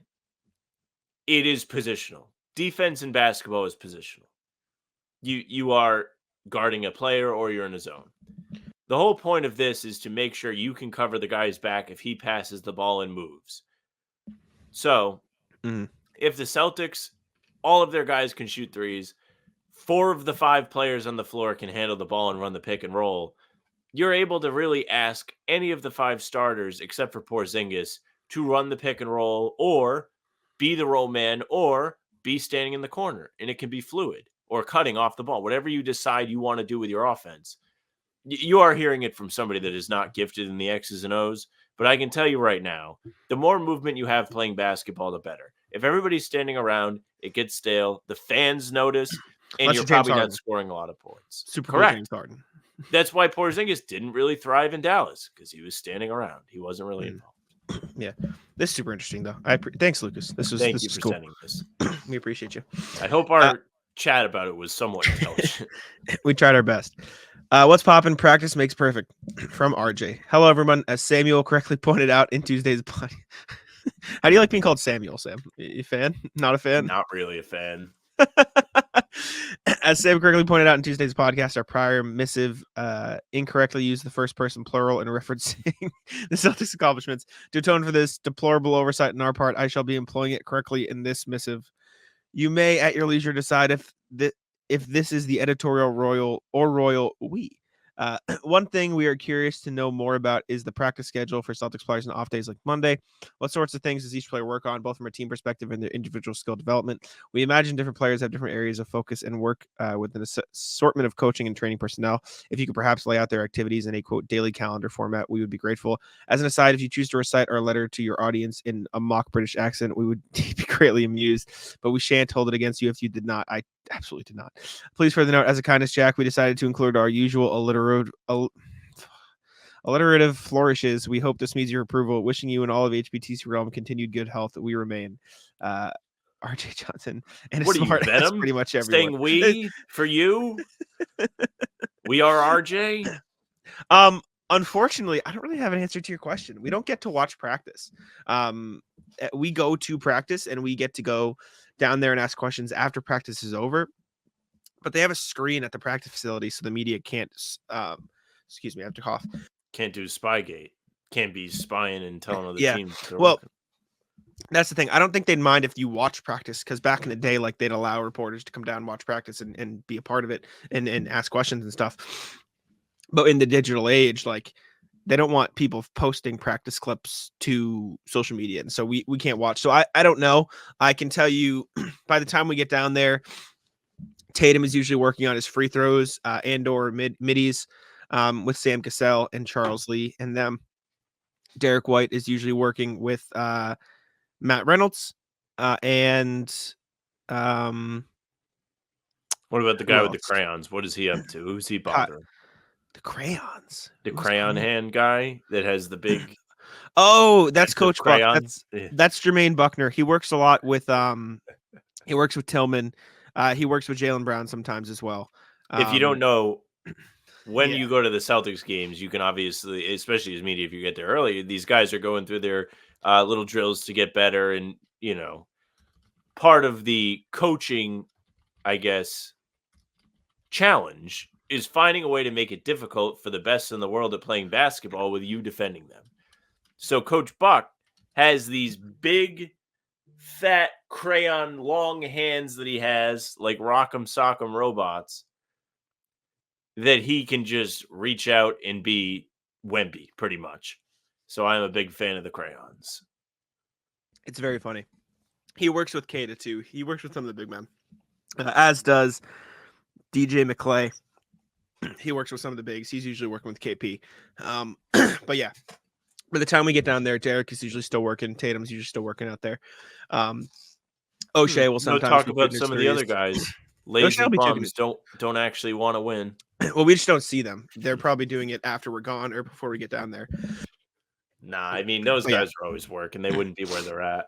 it is positional. Defense in basketball is positional. You are guarding a player or you're in a zone. The whole point of this is to make sure you can cover the guy's back if he passes the ball and moves. So, if the Celtics, all of their guys can shoot threes, 4 of the 5 players on the floor can handle the ball and run the pick and roll, you're able to really ask any of the 5 starters, except for Porzingis, to run the pick and roll or be the roll man or be standing in the corner. And it can be fluid or cutting off the ball, whatever you decide you want to do with your offense. You are hearing it from somebody that is not gifted in the X's and O's, but I can tell you right now, the more movement you have playing basketball, the better. If everybody's standing around, it gets stale. The fans notice, and you're probably not scoring a lot of points. Super correct. James Harden. That's why Porzingis didn't really thrive in Dallas because he was standing around. He wasn't really involved. Yeah, this is super interesting though. Thanks, Lucas. Thank you for cool. sending this. We appreciate you. I hope our chat about it was somewhat intelligent. We tried our best. What's poppin'? Practice makes perfect. From RJ. Hello, everyone. As Samuel correctly pointed out in Tuesday's pod. How do you like being called Samuel, Sam? You a fan? Not a fan? Not really a fan. As Sam correctly pointed out in Tuesday's podcast, our prior missive incorrectly used the first person plural in referencing the Celtics' accomplishments. To atone for this deplorable oversight on our part, I shall be employing it correctly in this missive. You may, at your leisure, decide if this is the editorial royal we. One thing we are curious to know more about is the practice schedule for Celtics players on off days like Monday. What sorts of things does each player work on, both from a team perspective and their individual skill development? We imagine different players have different areas of focus and work with an assortment of coaching and training personnel. If you could perhaps lay out their activities in a, quote, daily calendar format, we would be grateful. As an aside, if you choose to recite our letter to your audience in a mock British accent, we would be greatly amused, but we shan't hold it against you if you did not. I absolutely did not. Please further note, as a kindness, Jack, we decided to include our usual alliterative flourishes. We hope this means your approval. Wishing you and all of HBTC realm continued good health. We remain. RJ Johnson and what smart are you, Venom? Pretty much everyone. Saying we for you? We are RJ? Unfortunately, I don't really have an answer to your question. We don't get to watch practice. We go to practice and we get to go down there and ask questions after practice is over. But they have a screen at the practice facility, so the media can't. Excuse me, I have to cough. Can't do Spygate. Can't be spying and telling other teams. Well, that's the thing. I don't think they'd mind if you watch practice, because back in the day, like, they'd allow reporters to come down and watch practice and be a part of it and ask questions and stuff. But in the digital age, like, they don't want people posting practice clips to social media. And so we can't watch. So I don't know. I can tell you by the time we get down there, Tatum is usually working on his free throws and or middies with Sam Cassell and Charles Lee and them. Derek White is usually working with Matt Reynolds and Um, What about the Who guy with the else? crayons? What is he up to? Who's he Ky- bothering? the crayons. The Who's crayon crayon? hand guy that has the big Oh, that's sets of Coach Buck. crayons. That's Jermaine Buckner. He works a lot with he works with Tillman. He works with Jaylen Brown sometimes as well. If you don't know, when yeah. you go to the Celtics games, you can obviously, especially as media, if you get there early, these guys are going through their little drills to get better. And, part of the coaching, I guess, challenge is finding a way to make it difficult for the best in the world at playing basketball with you defending them. So Coach Buck has these big, fat crayon long hands that he has, like Rock'em Sock'em robots, that he can just reach out and be Wemby, pretty much. So I'm a big fan of the crayons. It's very funny. He works with Kata too. He works with some of the big men, as does DJ McClay. He works with some of the bigs. He's usually working with KP. But yeah, by the time we get down there, Derek is usually still working. Tatum's usually still working out there. O'Shea will sometimes talk be about putting some of the other guys. Lazy will be bums don't actually want to win. Well, we just don't see them. They're probably doing it after we're gone or before we get down there. Nah, I mean, those guys are always working. They wouldn't be where they're at.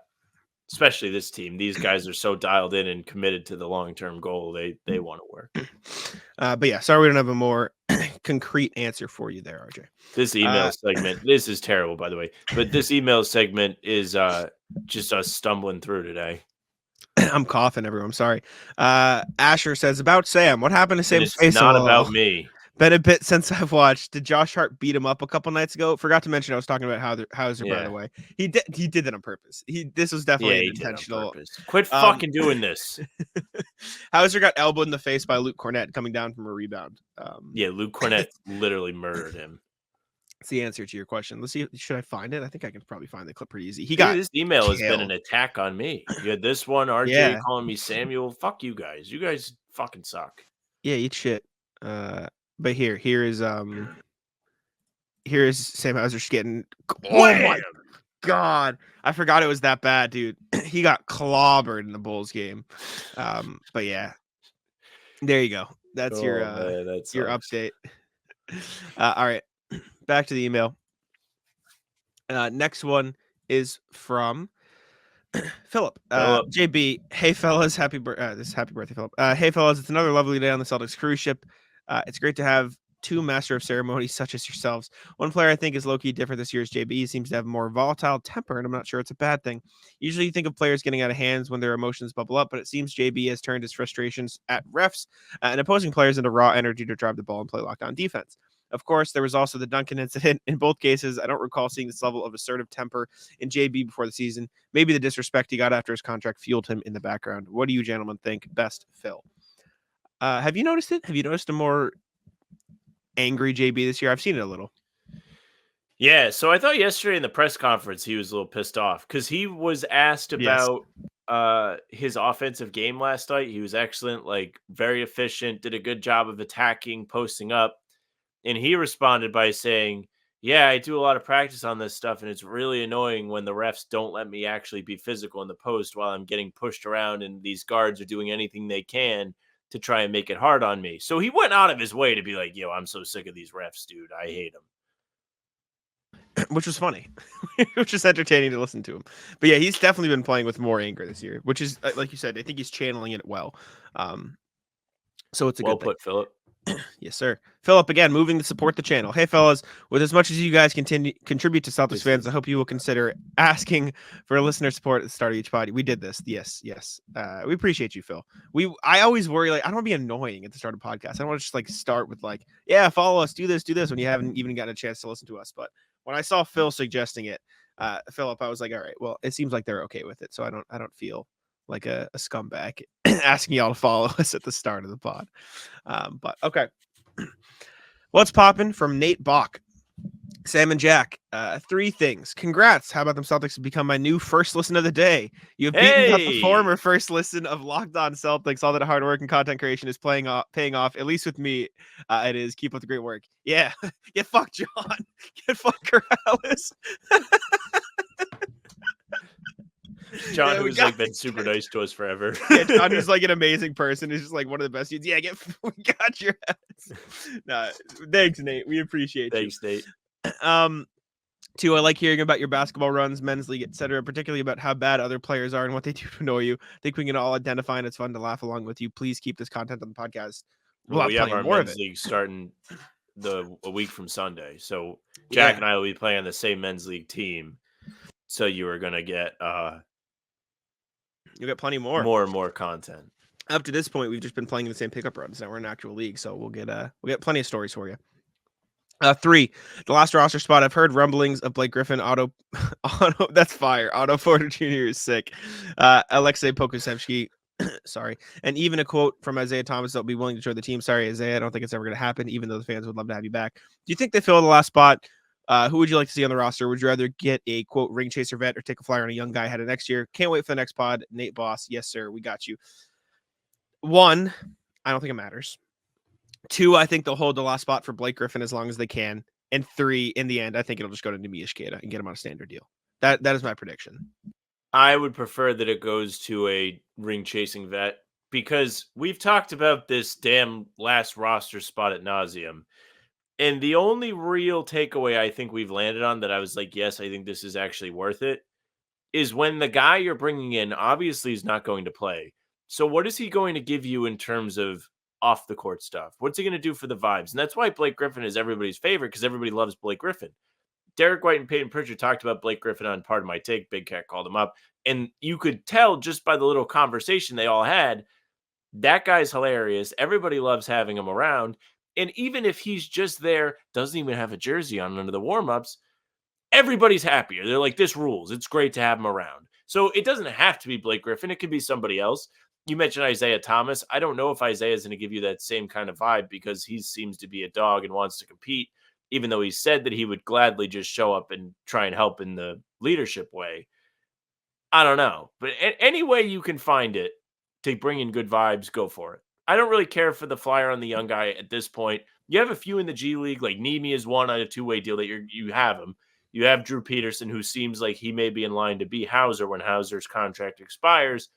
Especially this team. These guys are so dialed in and committed to the long-term goal. They want to work. But yeah, sorry we don't have a more concrete answer for you there, RJ. This email segment, this is terrible, by the way. But this email segment is just us stumbling through today. I'm coughing, everyone. I'm sorry. Asher says, about Sam. What happened to Sam's face? It's not about me. Been a bit since I've watched. Did Josh Hart beat him up a couple nights ago? Forgot to mention I was talking about Hauser, by the way. He did that on purpose. This was definitely intentional. Quit fucking doing this. Hauser got elbowed in the face by Luke Cornett coming down from a rebound. Luke Cornett literally murdered him. That's the answer to your question. Let's see. Should I find it? I think I can probably find the clip pretty easy. This email has been an attack on me. You had this one, RJ calling me Samuel. Fuck you guys. You guys fucking suck. Yeah, eat shit. But here is Sam Hauser just getting. Oh my god! I forgot it was that bad, dude. He got clobbered in the Bulls game. But yeah, there you go. That's your update. All right, back to the email. Next one is from Philip. JB. Hey fellas, happy birthday, Philip. Hey fellas, it's another lovely day on the Celtics cruise ship. It's great to have two master of ceremonies such as yourselves. One player I think is low-key different this year is JB. He seems to have a more volatile temper, and I'm not sure it's a bad thing. Usually you think of players getting out of hands when their emotions bubble up, but it seems JB has turned his frustrations at refs and opposing players into raw energy to drive the ball and play lockdown defense. Of course, there was also the Duncan incident. In both cases, I don't recall seeing this level of assertive temper in JB before the season. Maybe the disrespect he got after his contract fueled him in the background. What do you gentlemen think? Best, Phil. Have you noticed it? Have you noticed a more angry JB this year? I've seen it a little. Yeah, so I thought yesterday in the press conference he was a little pissed off because he was asked about his offensive game last night. He was excellent, like very efficient, did a good job of attacking, posting up. And he responded by saying, yeah, I do a lot of practice on this stuff, and it's really annoying when the refs don't let me actually be physical in the post while I'm getting pushed around and these guards are doing anything they can to try and make it hard on me. So he went out of his way to be like, yo, I'm so sick of these refs, dude. I hate them. Which was funny, which is entertaining to listen to him. But yeah, he's definitely been playing with more anger this year, which is, like you said, I think he's channeling it well. So it's a well good thing. Put, Philip. Yes, sir. Philip, again, moving to support the channel. Hey, fellas, with as much as you guys contribute to Celtics fans, I hope you will consider asking for listener support at the start of each pod. We did this. Yes. We appreciate you, Phil. I always worry, like, I don't want to be annoying at the start of podcast. I don't want to just like start with like, yeah, follow us, do this, when you haven't even gotten a chance to listen to us. But when I saw Phil suggesting it, Philip, I was like, all right, well, it seems like they're okay with it. So I don't feel like a scumbag asking y'all to follow us at the start of the pod. But okay. What's popping from Nate Bach? Sam and Jack, 3 things. Congrats. How about them Celtics have become my new first listen of the day? You have beaten out the former first listen of Locked On Celtics. All that hard work and content creation is paying off. At least with me, it is. Keep up the great work. Yeah. Get fucked, John. Get fucked, Corrales. John, Yeah, we who's got like been super nice to us forever. Yeah, John is like an amazing person. He's just like one of the best dudes. Yeah, we got your ass. Nah, thanks, Nate. We appreciate Thanks, Nate. you. Two, I like hearing about your basketball runs, men's league, etc., particularly about how bad other players are and what they do to annoy you. I think we can all identify, and it's fun to laugh along with you. Please keep this content on the podcast. Well, we have our more of men's it. league starting a week from Sunday. So Jack Yeah. and I will be playing on the same men's league team. So you are gonna get You'll get plenty more. more and more content. Up to this point, we've just been playing the same pickup runs. Now we're in an actual league, so we'll get plenty of stories for you. Three, the last roster spot. I've heard rumblings of Blake Griffin, Otto. That's fire. Otto Porter Jr. is sick. Aleksej Pokusevski, sorry, and even a quote from Isaiah Thomas that'll be willing to join the team. Sorry, Isaiah, I don't think it's ever going to happen. Even though the fans would love to have you back. Do you think they fill the last spot? Who would you like to see on the roster? Would you rather get a quote ring chaser vet or take a flyer on a young guy ahead of next year? Can't wait for the next pod. Nate Boss, yes sir, we got you. One, I don't think it matters. Two, I think they'll hold the last spot for Blake Griffin as long as they can. And three, in the end, I think it'll just go to Neemias Queta and get him on a standard deal. That is my prediction. I would prefer that it goes to a ring chasing vet because we've talked about this damn last roster spot ad nauseum. And the only real takeaway I think we've landed on that I was like, yes, I think this is actually worth it, is when the guy you're bringing in obviously is not going to play. So what is he going to give you in terms of off the court stuff? What's he going to do for the vibes? And that's why Blake Griffin is everybody's favorite, because everybody loves Blake Griffin. Derek White and Peyton Pritchard talked about Blake Griffin on Part of My Take. Big Cat called him up. And you could tell just by the little conversation they all had, that guy's hilarious. Everybody loves having him around. And even if he's just there, doesn't even have a jersey on under the warm-ups, everybody's happier. They're like, this rules. It's great to have him around. So it doesn't have to be Blake Griffin. It could be somebody else. You mentioned Isaiah Thomas. I don't know if Isaiah is going to give you that same kind of vibe because he seems to be a dog and wants to compete, even though he said that he would gladly just show up and try and help in the leadership way. I don't know. But any way you can find it to bring in good vibes, go for it. I don't really care for the flyer on the young guy at this point. You have a few in the G League, like Nemi is one on a two-way deal that you have him. You have Drew Peterson, who seems like he may be in line to be Hauser when Hauser's contract expires.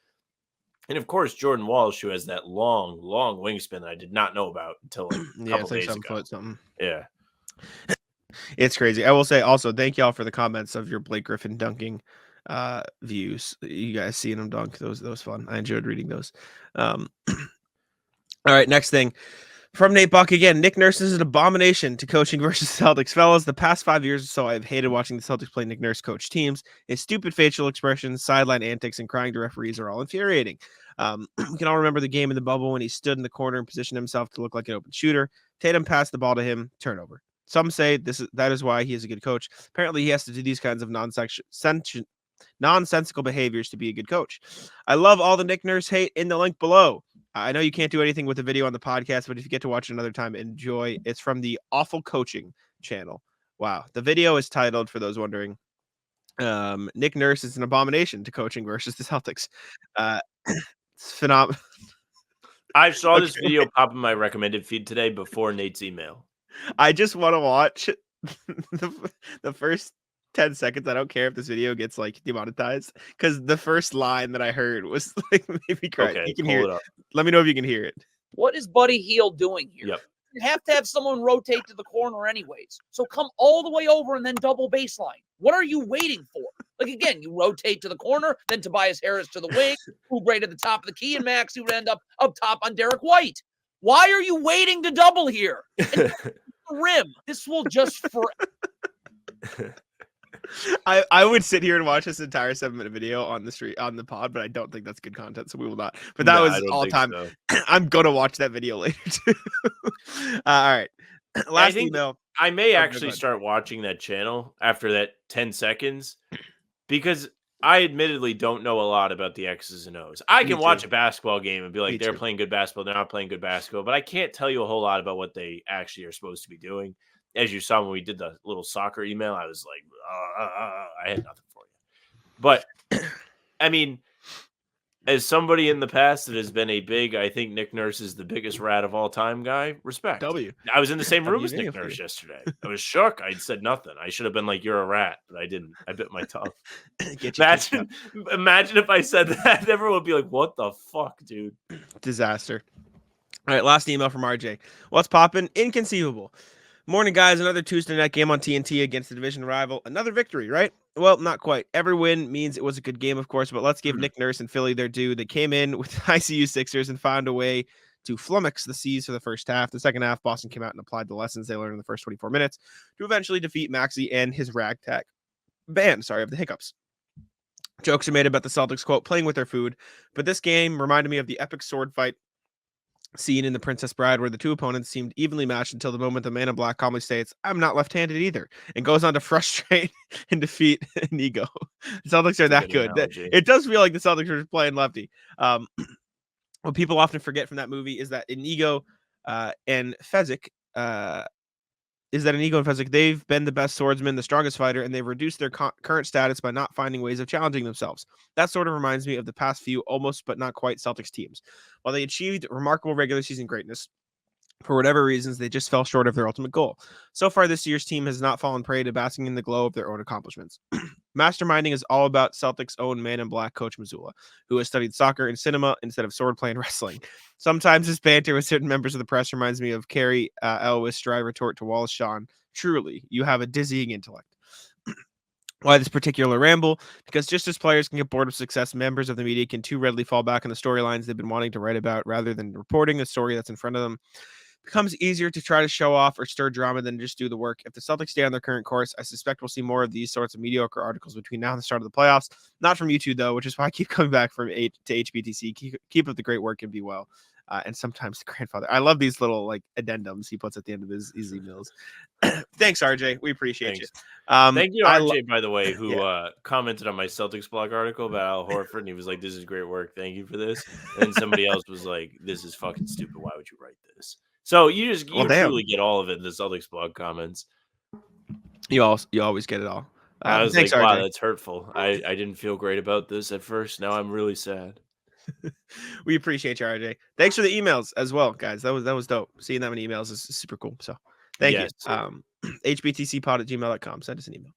And, of course, Jordan Walsh, who has that long, long wingspan that I did not know about until like a couple days ago. 7 foot something. Yeah. It's crazy. I will say also thank y'all for the comments of your Blake Griffin dunking views. You guys seeing him dunk. Those fun. I enjoyed reading those. All right, next thing. From Nate Buck again, Nick Nurse is an abomination to coaching versus Celtics. Fellas, the past 5 years or so, I've hated watching the Celtics play Nick Nurse coach teams. His stupid facial expressions, sideline antics, and crying to referees are all infuriating. We can all remember the game in the bubble when he stood in the corner and positioned himself to look like an open shooter. Tatum passed the ball to him, turnover. Some say that is why he is a good coach. Apparently, he has to do these kinds of nonsensical behaviors to be a good coach. I love all the Nick Nurse hate in the link below. I know you can't do anything with the video on the podcast, but if you get to watch it another time, enjoy. It's from the Awful Coaching channel. Wow. The video is titled, for those wondering, Nick Nurse is an abomination to coaching versus the Celtics. It's phenomenal. I saw this video pop in my recommended feed today before Nate's email. I just want to watch the first 10 seconds. I don't care if this video gets like demonetized because the first line that I heard was like maybe cry. Okay, You can pull hear it it. up. Let me know if you can hear it. What is Buddy Hield doing here? Yep. You have to have someone rotate to the corner anyways. So come all the way over and then double baseline. What are you waiting for? Like, again, you rotate to the corner, then Tobias Harris to the wing, who right at the top of the key, and Maxey would end up top on Derek White. Why are you waiting to double here? And the rim. This will just forever. I would sit here and watch this entire 7-minute video on the street on the pod, but I don't think that's good content, so we will not. But that was all time. So. I'm gonna watch that video later too. All right. Last email. I may actually start watching that channel after that 10 seconds because I admittedly don't know a lot about the X's and O's. I can watch a basketball game and be like, they're playing good basketball, they're not playing good basketball, but I can't tell you a whole lot about what they actually are supposed to be doing. As you saw when we did the little soccer email, I was like, I had nothing for you. But, I mean, as somebody in the past that has been a big, I think Nick Nurse is the biggest rat of all time guy, respect. W. I was in the same room as W Nick for Nurse you. yesterday. I was shook. I said nothing. I should have been like, you're a rat, but I didn't. I bit my tongue. Get you kicked out. Imagine if I said that. Everyone would be like, what the fuck, dude? Disaster. All right, last email from RJ. What's poppin'? Inconceivable. Morning, guys. Another Tuesday night game on TNT against the division rival. Another victory, right? Well, not quite. Every win means it was a good game, of course, but let's give Nick Nurse and Philly their due. They came in with ICU Sixers and found a way to flummox the C's for the first half. The second half, Boston came out and applied the lessons they learned in the first 24 minutes to eventually defeat Maxey and his ragtag band, of the hiccups. Jokes are made about the Celtics, quote, playing with their food, but this game reminded me of the epic sword fight scene in The Princess Bride, where the two opponents seemed evenly matched until the moment the man in black calmly states, I'm not left-handed either, and goes on to frustrate and defeat Inigo. The Celtics are that good. It does feel like the Celtics are playing lefty. What people often forget from that movie is that Inigo and Fezzik, they've been the best swordsman, the strongest fighter, and they've reduced their current status by not finding ways of challenging themselves. That sort of reminds me of the past few almost but not quite Celtics teams. While they achieved remarkable regular season greatness, for whatever reasons, they just fell short of their ultimate goal. So far, this year's team has not fallen prey to basking in the glow of their own accomplishments. Masterminding is all about Celtics' own man in black coach Mazzulla, who has studied soccer and cinema instead of swordplay and wrestling. Sometimes his banter with certain members of the press reminds me of Carrie Elwes' dry retort to Wallace Shawn. Truly, you have a dizzying intellect. Why this particular ramble? Because just as players can get bored of success, members of the media can too readily fall back on the storylines they've been wanting to write about rather than reporting the story that's in front of them. It becomes easier to try to show off or stir drama than just do the work. If the Celtics stay on their current course, I suspect we'll see more of these sorts of mediocre articles between now and the start of the playoffs. Not from you two, though, which is why I keep coming back from to HBTC. Keep up the great work and be well. And sometimes the grandfather. I love these little like addendums he puts at the end of his emails. Thanks, RJ. We appreciate you. Thank you, RJ, by the way, who commented on my Celtics blog article about Al Horford, and he was like, "This is great work. Thank you for this." And somebody else was like, "This is fucking stupid. Why would you write this?" So you truly get all of it in the Celtics blog comments. You always get it all. I was thanks, like, wow, RJ. that's hurtful. I didn't feel great about this at first. Now I'm really sad. We appreciate you, RJ. Thanks for the emails as well, guys. That was dope. Seeing that many emails is super cool. So thank you. hbtcpod@gmail.com. Send us an email.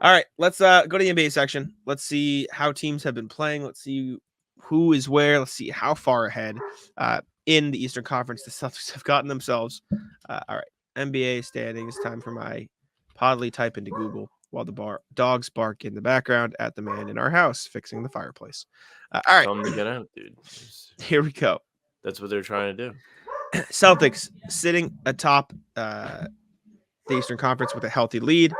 All right, let's go to the NBA section. Let's see how teams have been playing. Let's see who is where. Let's see how far ahead in the Eastern Conference the Celtics have gotten themselves. All right, NBA standings. Time for my Podly type into Google while the dogs bark in the background at the man in our house fixing the fireplace. All right. Tell them to get out, dude. Here we go. That's what they're trying to do. Celtics sitting atop the Eastern Conference with a healthy lead.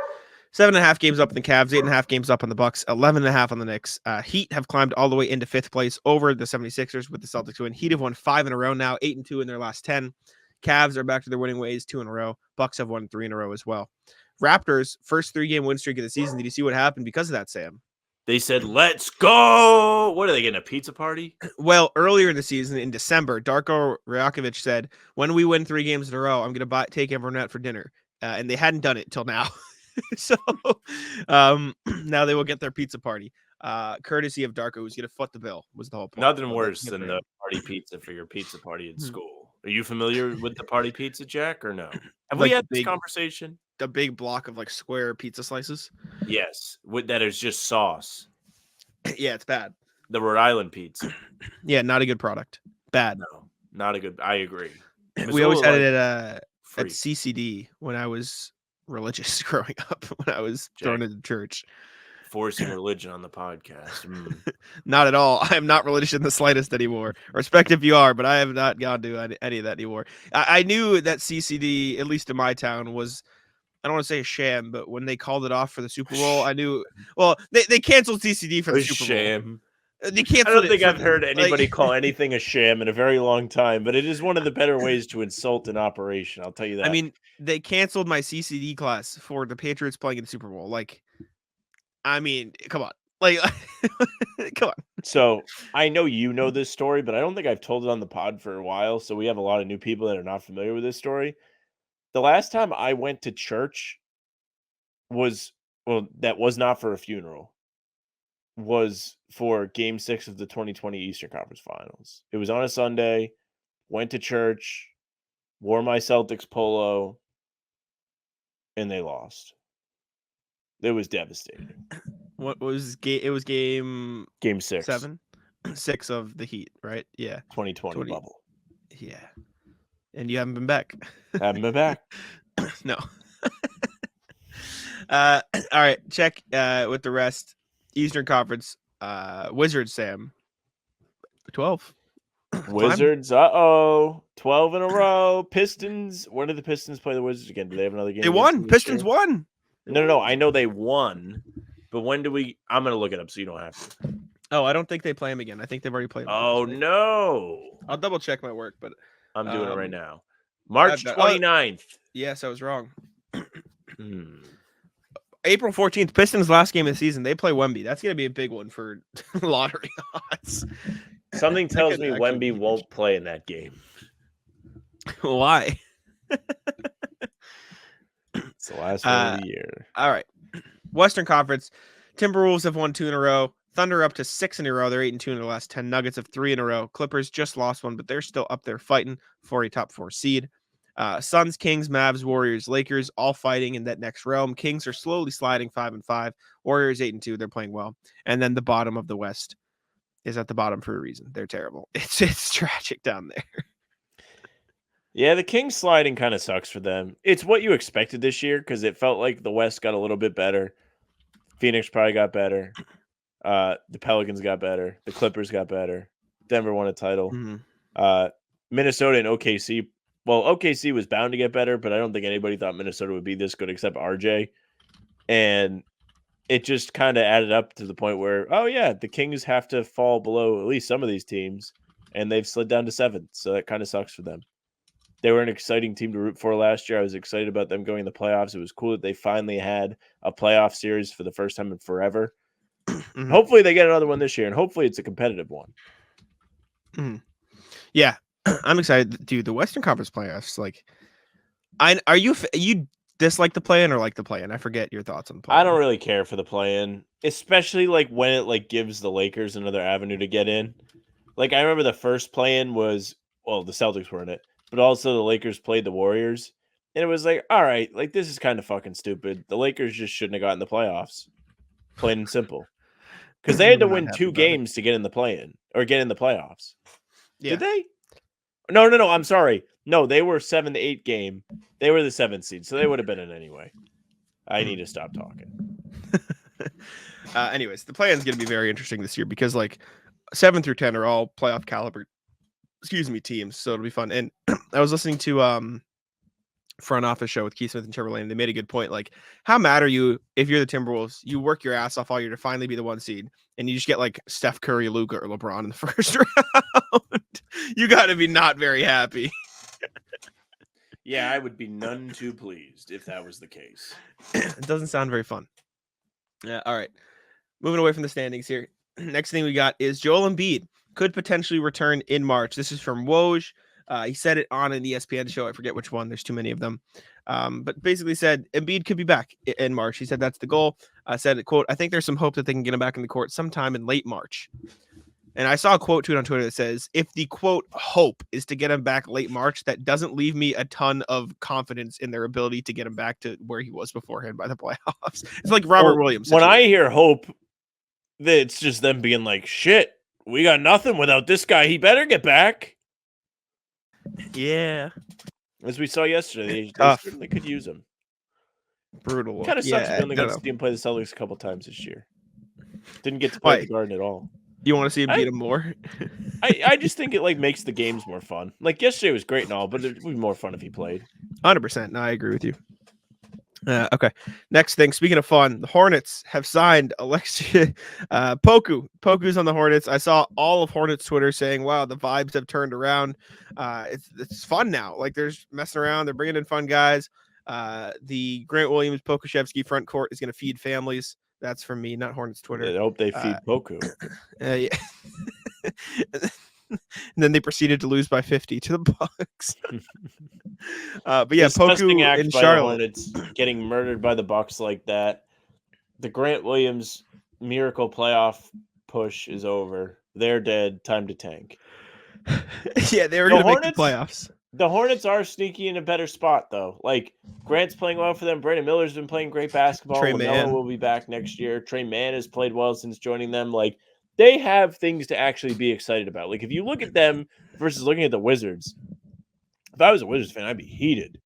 7.5 games up on the Cavs, 8.5 games up on the Bucks, 11.5 on the Knicks. Heat have climbed all the way into 5th place over the 76ers with the Celtics win. Heat have won 5 in a row now, 8-2 in their last 10. Cavs are back to their winning ways, 2 in a row. Bucks have won 3 in a row as well. Raptors, first 3-game win streak of the season. Did you see what happened because of that, Sam? They said, let's go. What are they getting, a pizza party? Well, earlier in the season, in December, Darko Rajakovic said, when we win 3 games in a row, I'm going to take everyone out for dinner. And they hadn't done it till now. So now they will get their pizza party. Courtesy of Darko, who's going to foot the bill, was the whole point. Nothing worse than the party pizza for your pizza party at school. Are you familiar with the party pizza, Jack, or no? Have we had this conversation? A big block of like square pizza slices? Yes, that is just sauce. Yeah, it's bad. The Rhode Island pizza. Yeah, not a good product. Bad. No, not a good. I agree. We always had it at CCD when I was religious growing up, when I was thrown into church. Forcing religion on the podcast. Not at all. I am not religious in the slightest anymore. Respect if you are, but I have not gone to any of that anymore. I knew that CCD, at least in my town, was, I don't want to say a sham, but when they called it off for the Super Bowl, I knew. Well, they canceled CCD for the Super Bowl. Sham. They I canceled don't think I've heard anybody call anything a sham in a very long time, but it is one of the better ways to insult an operation. I'll tell you that. I mean, they canceled my CCD class for the Patriots playing in the Super Bowl. Like, I mean, come on. Like, come on. So I know you know this story, but I don't think I've told it on the pod for a while. So we have a lot of new people that are not familiar with this story. The last time I went to church that was not for a funeral. was for Game 6 of the 2020 Eastern Conference Finals. It was on a Sunday. Went to church, wore my Celtics polo, and they lost. It was devastating. What was game? It was game 6. 6 of the Heat, right? Yeah. 2020 bubble. Yeah. And you haven't been back. Haven't been back. No. All right. Check with the rest. Eastern Conference. Wizards, Sam. 12. Wizards. 12 in a row. Pistons. When did the Pistons play the Wizards again? Do they have another game? They won. Pistons won. No. I know they won. But when do we? I'm going to look it up so you don't have to. Oh, I don't think they play them again. I think they've already played them. Oh, no. I'll double check my work, but I'm doing it right now. March 29th. Yes, I was wrong. April 14th, Pistons' last game of the season. They play Wemby. That's going to be a big one for lottery odds. Something tells me Wemby won't play in that game. Why? It's the last one of the year. All right. Western Conference. Timberwolves have won 2 in a row. Thunder up to 6 in a row. They're 8-2 in the last 10. Nuggets have 3 in a row. Clippers just lost one, but they're still up there fighting for a top 4 seed. Suns, Kings, Mavs, Warriors, Lakers, all fighting in that next realm. Kings are slowly sliding 5-5. Warriors 8-2. They're playing well. And then the bottom of the West is at the bottom for a reason. They're terrible. It's tragic down there. Yeah, the Kings sliding kind of sucks for them. It's what you expected this year because it felt like the West got a little bit better. Phoenix probably got better. The Pelicans got better. The Clippers got better. Denver won a title. Mm-hmm. Minnesota and OKC. Well, OKC was bound to get better, but I don't think anybody thought Minnesota would be this good except RJ. And it just kind of added up to the point where, oh, yeah, the Kings have to fall below at least some of these teams, and they've slid down to 7th. So that kind of sucks for them. They were an exciting team to root for last year. I was excited about them going to the playoffs. It was cool that they finally had a playoff series for the first time in forever. Mm-hmm. Hopefully they get another one this year, and hopefully it's a competitive one. Mm-hmm. Yeah, I'm excited, dude. The Western Conference playoffs, like, are you dislike the play-in or like the play-in? I forget your thoughts on the play-in. I don't really care for the play-in, especially like when it like gives the Lakers another avenue to get in. Like I remember the first play-in was, well, the Celtics were in it, but also the Lakers played the Warriors, and it was like, all right, like this is kind of fucking stupid. The Lakers just shouldn't have gotten the playoffs, plain and simple. Because they had to win 2 games to get in the play-in or get in the playoffs. Yeah. Did they? No. I'm sorry. No, they were 7 to 8 game. They were the 7th seed, so they would have been in anyway. I need to stop talking. Anyways, the play-in is going to be very interesting this year because like 7 through 10 are all playoff caliber, teams. So it'll be fun. And I was listening to front office show with Keith Smith and Trevor Lane. They made a good point. Like, how mad are you if you're the Timberwolves? You work your ass off all year to finally be the 1 seed, and you just get like Steph Curry, Luka, or LeBron in the first round. You got to be not very happy. Yeah, I would be none too pleased if that was the case. It doesn't sound very fun. Yeah. All right. Moving away from the standings here. Next thing we got is Joel Embiid could potentially return in March. This is from Woj. He said it on an ESPN show. I forget which one. There's too many of them. But basically said Embiid could be back in March. He said that's the goal. Said, quote, I think there's some hope that they can get him back in the court sometime in late March. And I saw a quote tweet on Twitter that says, if the quote hope is to get him back late March, that doesn't leave me a ton of confidence in their ability to get him back to where he was beforehand by the playoffs. It's like Robert Williams. When I hear hope, that it's just them being like, shit, we got nothing without this guy. He better get back. Yeah. As we saw yesterday, they certainly could use him. Brutal. Kind of sucks we only got to see him play the Celtics a couple times this year. Didn't get to play the Garden at all. You want to see him beat him more? I just think it like makes the games more fun. Like yesterday was great and all, but it would be more fun if he played. 100%. No, I agree with you. Okay. Next thing. Speaking of fun, the Hornets have signed Aleksej Poku. Poku's on the Hornets. I saw all of Hornets Twitter saying, "Wow, the vibes have turned around. It's fun now. Like there's messing around. They're bringing in fun guys. The Grant Williams Pokusevski front court is going to feed families." That's from me, not Hornets Twitter. I hope they feed Poku. Yeah. And then they proceeded to lose by 50 to the Bucks. But yeah, Poku in Charlotte, Hornets getting murdered by the Bucks like that. The Grant Williams miracle playoff push is over. They're dead. Time to tank. Yeah, they were The going to make the Hornets- playoffs. The Hornets are sneaky in a better spot, though. Like, Grant's playing well for them. Brandon Miller's been playing great basketball. Trey LaMelo Mann. will be back next year. Trey Mann has played well since joining them. Like, they have things to actually be excited about. Like, if you look at them versus looking at the Wizards, if I was a Wizards fan, I'd be heated.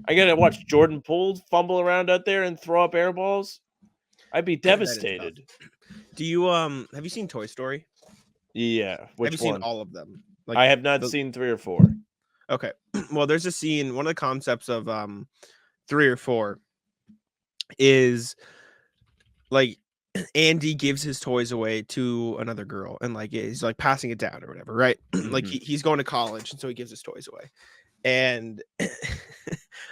I got to watch Jordan Poole fumble around out there and throw up air balls. I'd be That is devastated. Do you have you seen Toy Story? Yeah. Which have you one? seen all of them? Like, I have not seen 3 or 4. Okay. Well, there's a scene, one of the concepts of 3 or 4 is like Andy gives his toys away to another girl and like he's like passing it down or whatever, right? Like he's going to college and so he gives his toys away. And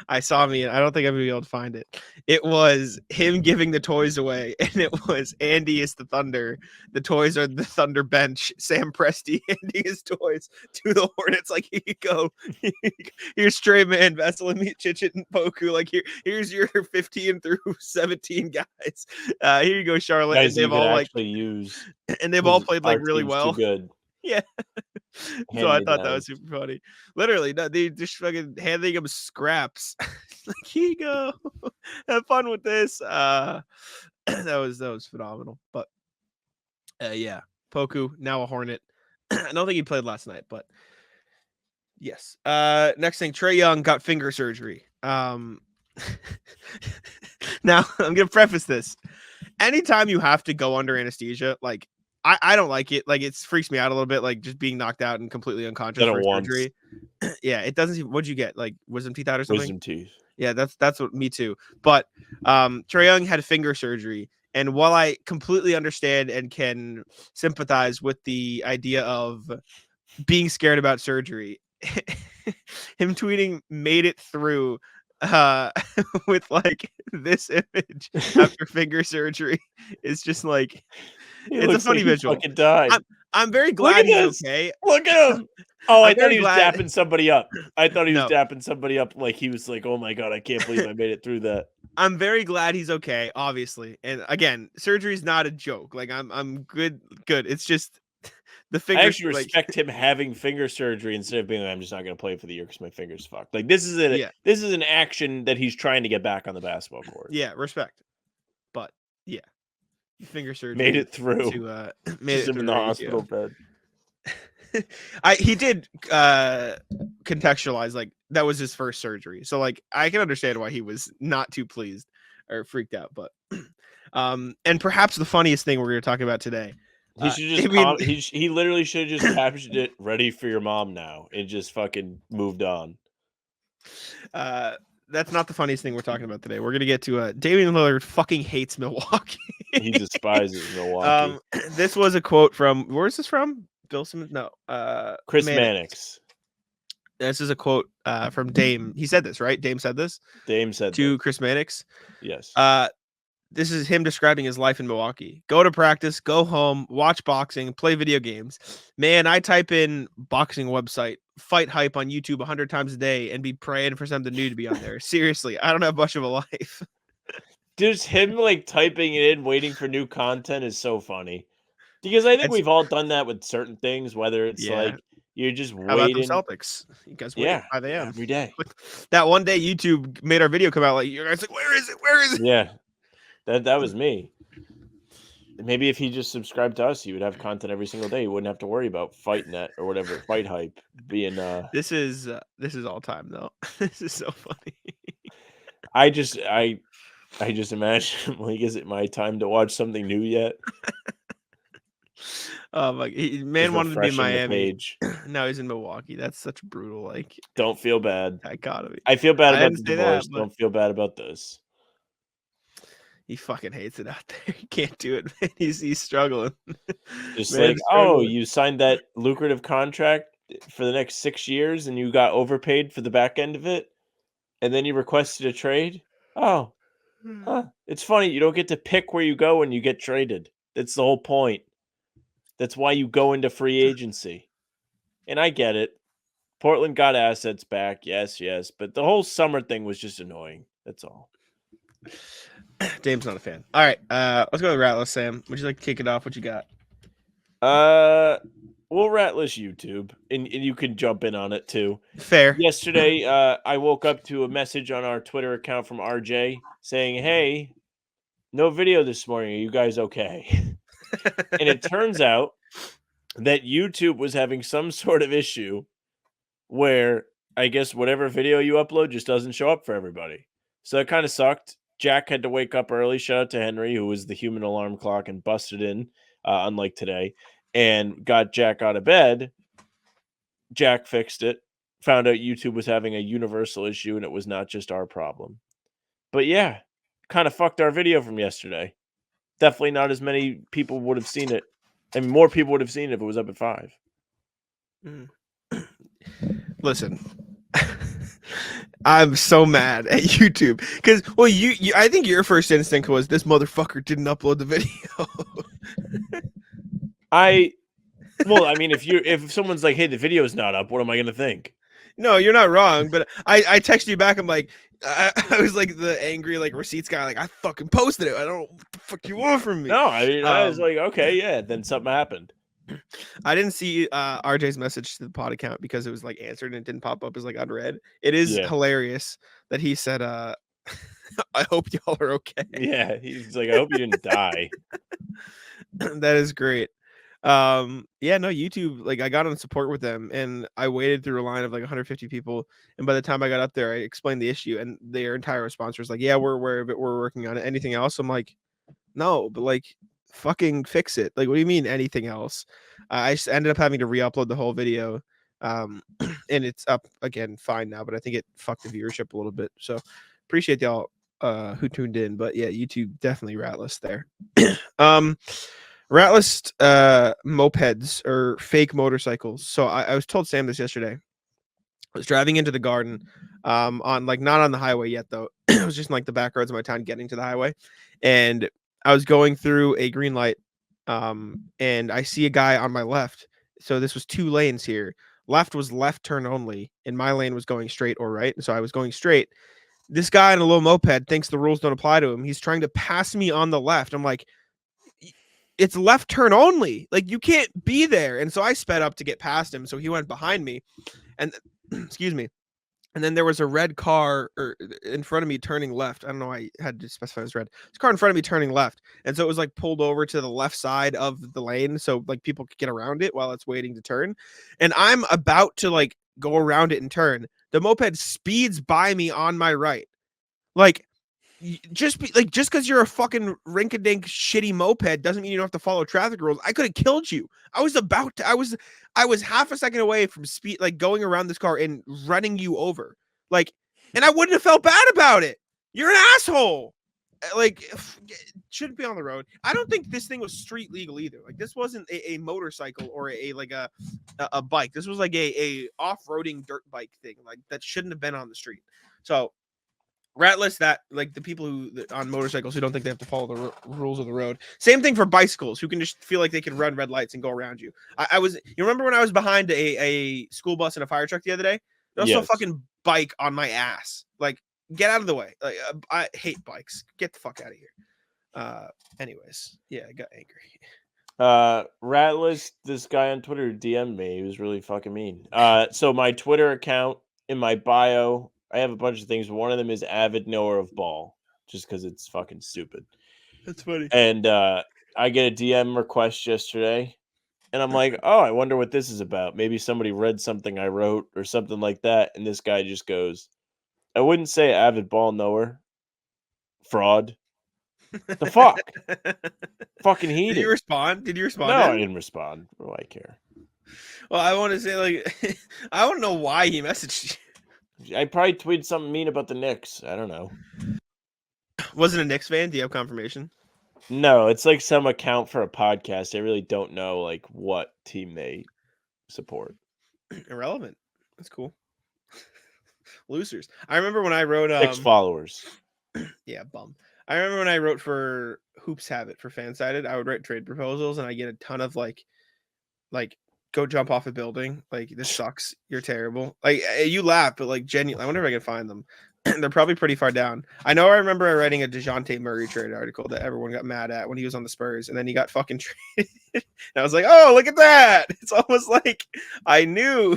I don't think I'm gonna be able to find it. It was him giving the toys away, and it was Andy is the Thunder. The toys are the Thunder bench. Sam Presti handing his toys to the Hornets. Like, here you go. Here's Trae Mann, Vasilij Chichet, and Poku. Like, here's your 15 through 17 guys. Here you go, Charlotte. Guys And they've all use. and they've all Because played our like really team's well. Too good. Yeah. So I thought that was super funny. Literally, no, they just fucking handing him scraps. Like, here you go. Have fun with this. That was phenomenal. But yeah, Poku, now a Hornet. I don't think he played last night, but yes. Next thing, Trae Young got finger surgery. Now I'm gonna preface this. Anytime you have to go under anesthesia, like I don't like it. Like, it freaks me out a little bit, like just being knocked out and completely unconscious for surgery. Yeah, it doesn't seem. What'd you get? Like wisdom teeth out or something? Wisdom teeth. Yeah, that's what me too. But Trae Young had finger surgery, and while I completely understand and can sympathize with the idea of being scared about surgery, him tweeting made it through with like this image after finger surgery is just like it's a funny visual. Fucking died. I'm very glad he's okay. Look at him. Oh, I thought he was glad- dapping somebody up. I thought he was No. dapping somebody up. Like, he was like, oh my God, I can't believe I made it through that. I'm very glad he's okay, obviously. And again, surgery is not a joke. Like, I'm good. It's just the finger. I actually respect him having finger surgery instead of being like, I'm just not going to play for the year because my finger's fucked. Like, this is an action that he's trying to get back on the basketball court. Yeah, respect. But yeah, finger surgery Made it through. Made Just it him through in the radio. hospital bed. He did contextualize like that was his first surgery, so like I can understand why he was not too pleased or freaked out. But and perhaps the funniest thing we're going to talk about today, He should just he literally should have just captioned it "ready for your mom now" and just fucking moved on. That's not the funniest thing we're talking about today. We're going to get to Damian Lillard fucking hates Milwaukee. He despises Milwaukee. This was a quote from, where is this from? Bill Simmons? No. Chris Mannix. This is a quote from Dame. He said this, right? Dame said this? Dame said to that. Chris Mannix. Yes. This is him describing his life in Milwaukee. Go to practice, go home, watch boxing, play video games. Man, I type in boxing website, fight hype on YouTube 100 times a day and be praying for something new to be on there. Seriously, I don't have much of a life. Just him like typing it in, waiting for new content is so funny. Because I think we've all done that with certain things, whether it's like you're just How about waiting. them Celtics? You guys wait at 5 a.m. every day. That one day YouTube made our video come out like, you guys like, where is it? Where is it? Yeah. That was me. Maybe if he just subscribed to us, he would have content every single day. He wouldn't have to worry about Fight Net or whatever, Fight Hype being This is all time though. This is so funny. I just imagine like, is it my time to watch something new yet? Oh my man, wanted to be in Miami. Page. Now he's in Milwaukee. That's such brutal. Like, don't feel bad. Dichotomy. I feel bad I about the understand divorce. that, but- Don't feel bad about this. He fucking hates it out there. He can't do it, man. He's struggling. Just Man's like, struggling. you signed that lucrative contract for the next 6 years and you got overpaid for the back end of it, and then you requested a trade. Oh, it's funny. You don't get to pick where you go when you get traded. That's the whole point. That's why you go into free agency. And I get it. Portland got assets back. Yes. But the whole summer thing was just annoying. That's all. Dame's not a fan. All right, let's go with Ratless, Sam. Would you like to kick it off? What you got? We'll ratless YouTube, and you can jump in on it too. Fair. Yesterday, I woke up to a message on our Twitter account from RJ saying, "Hey, no video this morning. Are you guys okay?" And it turns out that YouTube was having some sort of issue where I guess whatever video you upload just doesn't show up for everybody. So it kind of sucked. Jack had to wake up early. Shout out to Henry, who was the human alarm clock and busted in, unlike today, and got Jack out of bed. Jack fixed it, found out YouTube was having a universal issue and it was not just our problem. But yeah, kind of fucked our video from yesterday. Definitely not as many people would have seen it. I mean, more people would have seen it if it was up at 5. Listen, I'm so mad at YouTube because, well, you I think your first instinct was this motherfucker didn't upload the video. Well, I mean, if someone's like, "Hey, the video's not up," what am I gonna think? No, you're not wrong, but I texted you back. I'm like, I was like the angry like receipts guy. Like I fucking posted it. I don't know what the fuck you want from me. No, I mean, I was like, okay, yeah. Then something happened. I didn't see RJ's message to the pod account because it was like answered and it didn't pop up as like unread. It is hilarious that he said, "I hope y'all are okay." Yeah, he's like, "I hope you didn't die." That is great. Yeah, no, YouTube, like I got on support with them and I waited through a line of like 150 people, and by the time I got up there I explained the issue and their entire response was like, "Yeah, we're aware of it, we're working on it." Anything else? I'm like, no, but like fucking fix it. Like, what do you mean anything else? I just ended up having to re-upload the whole video, and it's up again fine now, but I think it fucked the viewership a little bit, so appreciate y'all who tuned in. But yeah, YouTube definitely ratless there. Ratless mopeds or fake motorcycles. So I was told Sam this yesterday. I was driving into the garden on like not on the highway yet though. It was just in, like the back roads of my town getting to the highway. And I was going through a green light and I see a guy on my left. So this was 2 lanes here. Left was left turn only and my lane was going straight or right. So I was going straight. This guy in a little moped thinks the rules don't apply to him. He's trying to pass me on the left. I'm like, it's left turn only. Like you can't be there. And so I sped up to get past him. So he went behind me and excuse me. And then there was a red car in front of me turning left. I don't know why I had to specify it was red. This car in front of me turning left. And so it was like pulled over to the left side of the lane. So like people could get around it while it's waiting to turn. And I'm about to like go around it and turn. The moped speeds by me on my right. Like, just because you're a fucking rink-a-dink shitty moped doesn't mean you don't have to follow traffic rules. I could have killed you. I was half a second away from speed, like going around this car and running you over. Like, and I wouldn't have felt bad about it. You're an asshole. Like, it shouldn't be on the road. I don't think this thing was street legal either. Like, this wasn't a motorcycle or a bike. This was like a off-roading dirt bike thing. Like, that shouldn't have been on the street. So, ratless that like the people who on motorcycles who don't think they have to follow the rules of the road. Same thing for bicycles who can just feel like they can run red lights and go around you. You remember when I was behind a school bus and a fire truck the other day? There was a fucking bike on my ass. Like, get out of the way. Like, I hate bikes. Get the fuck out of here. Anyways, yeah, I got angry. Ratless, this guy on Twitter DM'd me. He was really fucking mean. So my Twitter account in my bio, I have a bunch of things. One of them is avid knower of ball, just because it's fucking stupid. That's funny. And I get a DM request yesterday, and I'm like, oh, I wonder what this is about. Maybe somebody read something I wrote or something like that. And this guy just goes, I wouldn't say avid ball knower. Fraud. The fuck? Fucking heated. Did you respond? No, I didn't respond. What do I care? Well, I want to say, like, I don't know why he messaged you. I probably tweeted something mean about the Knicks. I don't know. Wasn't a Knicks fan? Do you have confirmation? No, it's like some account for a podcast. I really don't know like what team they support. Irrelevant. That's cool. Losers. I remember when I wrote 6 followers. Yeah, bum. I remember when I wrote for Hoops Habit for Fansided, I would write trade proposals and I get a ton of like go jump off a building. Like, this sucks. You're terrible. Like, you laugh, but like genuinely, I wonder if I can find them. They're probably pretty far down. I remember writing a DeJounte Murray trade article that everyone got mad at when he was on the Spurs, and then he got fucking traded. And I was like, oh, look at that. It's almost like I knew.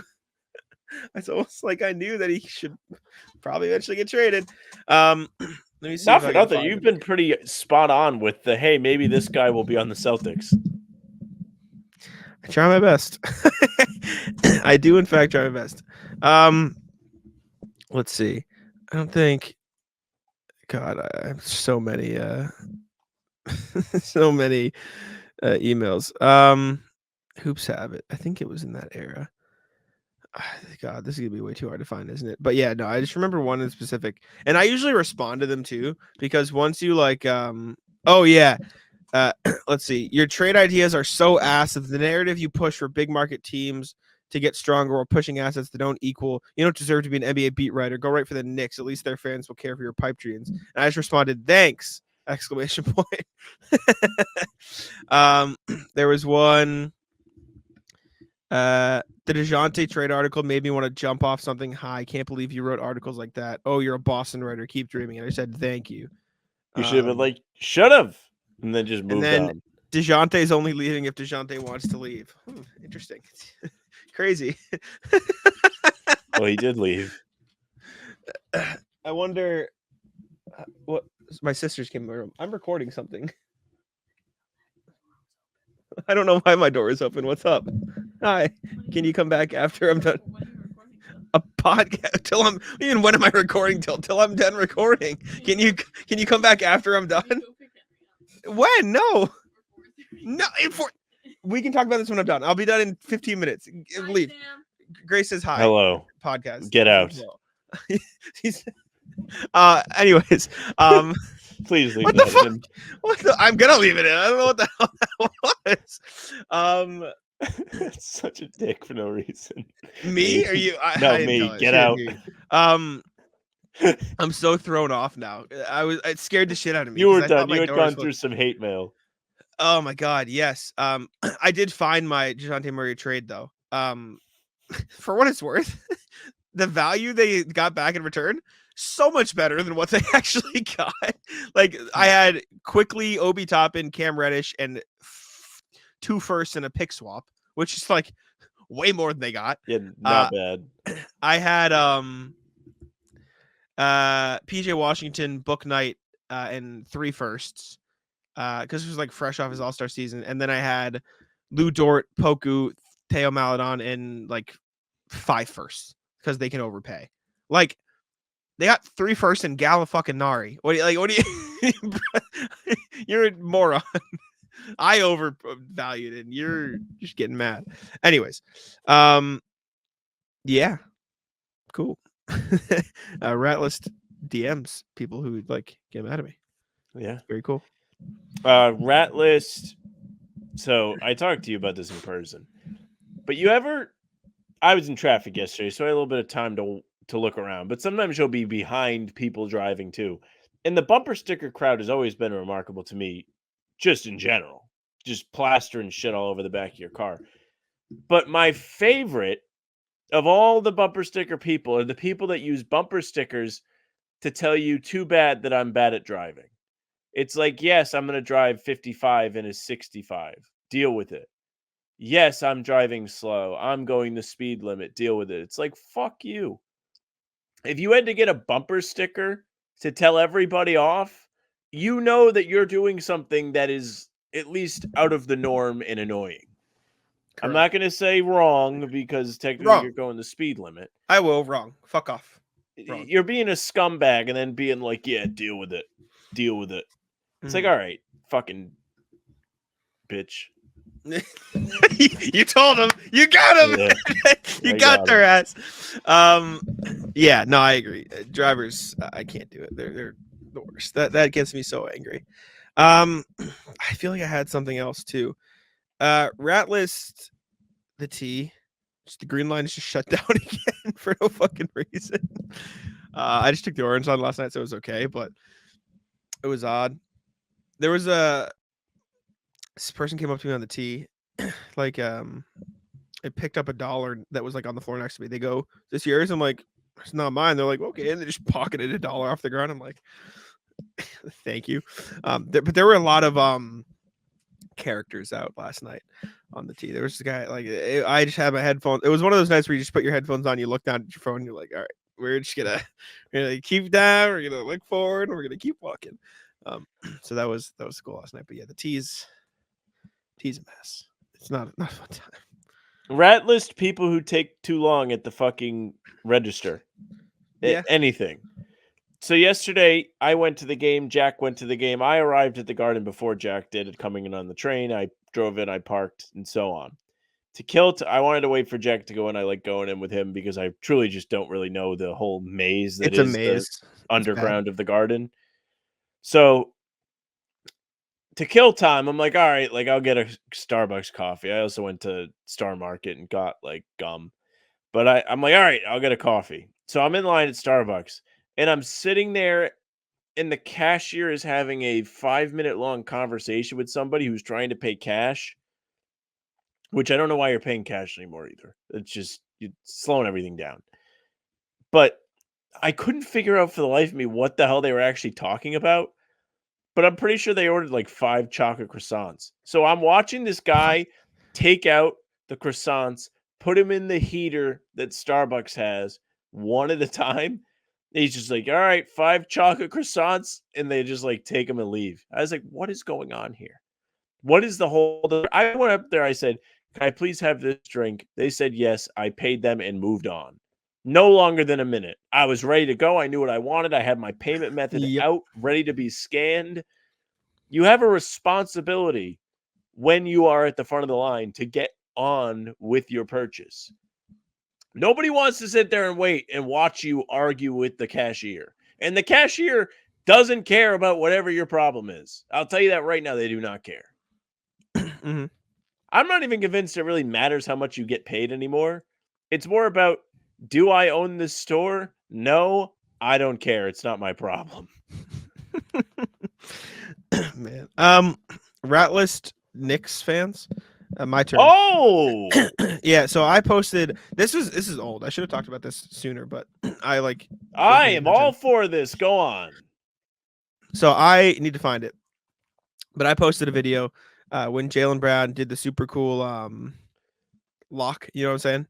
It's almost like I knew that he should probably eventually get traded. Let me see. Not for nothing. You've been pretty spot on with the, hey, maybe this guy will be on the Celtics. I try my best. I do, in fact, try my best. Let's see. I don't think. God, I have so many, so many emails. Hoops have it. I think it was in that era. God, this is gonna be way too hard to find, isn't it? But yeah, no, I just remember one in specific, and I usually respond to them too because once you like, oh yeah, let's see, your trade ideas are so ass that the narrative you push for big market teams to get stronger while pushing assets that don't equal. You don't deserve to be an NBA beat writer. Go right for the Knicks. At least their fans will care for your pipe dreams. And I just responded, thanks! ! There was one. The DeJounte trade article made me want to jump off something high. Can't believe you wrote articles like that. Oh, you're a Boston writer. Keep dreaming. And I said, thank you. You should have been like, should have. And then just moved on. DeJounte's only leaving if DeJounte wants to leave. Interesting. Crazy. Well, he did leave. I wonder what my sisters came in my room. I'm recording something. I don't know why my door is open. What's up? Hi. Can you come back after I'm done? A podcast even when am I recording till I'm done recording? Can you come back after I'm done? When? No. We can talk about this when I'm done. I'll be done in 15 minutes. Leave. Grace says hi. Hello. Podcast. Get out. Anyways, please leave. What the fuck? I'm gonna leave it in. I don't know what the hell that was. It's such a dick for no reason. Me or you? Me. Get out. I'm so thrown off now. It scared the shit out of me. You were done. You had gone through some hate mail. Oh my god, yes. I did find my DeJounte Murray trade though. For what it's worth, the value they got back in return, so much better than what they actually got. Like I had quickly Obi Toppin, Cam Reddish, and 2 firsts and a pick swap, which is like way more than they got. Yeah, not bad. I had PJ Washington, Book Knight, and 3 firsts. Because it was like fresh off his All-Star season. And then I had Lou Dort, Poku, Theo Maledon, and like 5 firsts because they can overpay. Like they got 3 firsts and Gallifucking-Nari. What do you you're a moron. I overvalued it and you're just getting mad. Anyways, yeah. Cool. Rat list DMs people who like get mad at me. Yeah. Very cool. Rat list. So I talked to you about this in person, but I was in traffic yesterday, so I had a little bit of time to look around, but sometimes you'll be behind people driving too. And the bumper sticker crowd has always been remarkable to me, just in general, just plastering shit all over the back of your car. But my favorite of all the bumper sticker people are the people that use bumper stickers to tell you too bad that I'm bad at driving. It's like, yes, I'm going to drive 55 in a 65. Deal with it. Yes, I'm driving slow. I'm going the speed limit. Deal with it. It's like, fuck you. If you had to get a bumper sticker to tell everybody off, you know that you're doing something that is at least out of the norm and annoying. Correct. I'm not going to say wrong because technically you're going the speed limit. I will. Wrong. Fuck off. Wrong. You're being a scumbag and then being like, yeah, deal with it. Deal with it. It's like, all right, fucking bitch. You told them. You got them. Yeah, you got their ass. Yeah, no, I agree. Drivers, I can't do it. They're the worst. That gets me so angry. I feel like I had something else too. Rat list, the T. Just the green line is just shut down again for no fucking reason. I just took the orange on last night, so it was okay, but it was odd. There was this person came up to me on the tee, like I picked up $1 that was like on the floor next to me. They go, "This yours?" I'm like, it's not mine. They're like, okay, and they just pocketed $1 off the ground. I'm like, thank you. But there were a lot of characters out last night on the tee. There was this guy, like, I just had my headphones. It was one of those nights where you just put your headphones on, you look down at your phone, and you're like, all right, we're gonna keep down, we're gonna look forward, and we're gonna keep walking. So that was cool last night. But yeah, the tee's a mess. It's not a fun time. Rat list people who take too long at the fucking register. Yeah. Anything. So yesterday I went to the game. Jack went to the game. I arrived at the Garden before Jack did, coming in on the train. I drove in, I parked, and so on. I wanted to wait for Jack to go in. I like going in with him because I truly just don't really know the whole maze that It's a is maze. the underground of the Garden. So to kill time, I'm like, all right, like I'll get a Starbucks coffee. I also went to Star Market and got like gum. But I'm like, all right, I'll get a coffee. So I'm in line at Starbucks and I'm sitting there and the cashier is having a 5-minute long conversation with somebody who's trying to pay cash, which I don't know why you're paying cash anymore either. It's just you're slowing everything down. But I couldn't figure out for the life of me what the hell they were actually talking about. But I'm pretty sure they ordered like 5 chocolate croissants. So I'm watching this guy take out the croissants, put them in the heater that Starbucks has one at a time. He's just like, all right, 5 chocolate croissants. And they just like take them and leave. I was like, what is going on here? What is the whole? I went up there. I said, can I please have this drink? They said yes. I paid them and moved on. No longer than a minute. I was ready to go. I knew what I wanted. I had my payment method out, ready to be scanned. You have a responsibility when you are at the front of the line to get on with your purchase. Nobody wants to sit there and wait and watch you argue with the cashier. And the cashier doesn't care about whatever your problem is. I'll tell you that right now. They do not care. Mm-hmm. I'm not even convinced it really matters how much you get paid anymore. It's more about, do I own this store? No, I don't care. It's not my problem. Man. Rat list Knicks fans. My turn. Oh, Yeah, so I posted this is old. I should have talked about this sooner, but I am all for this. Go on. So I need to find it. But I posted a video when Jaylen Brown did the super cool lock, you know what I'm saying?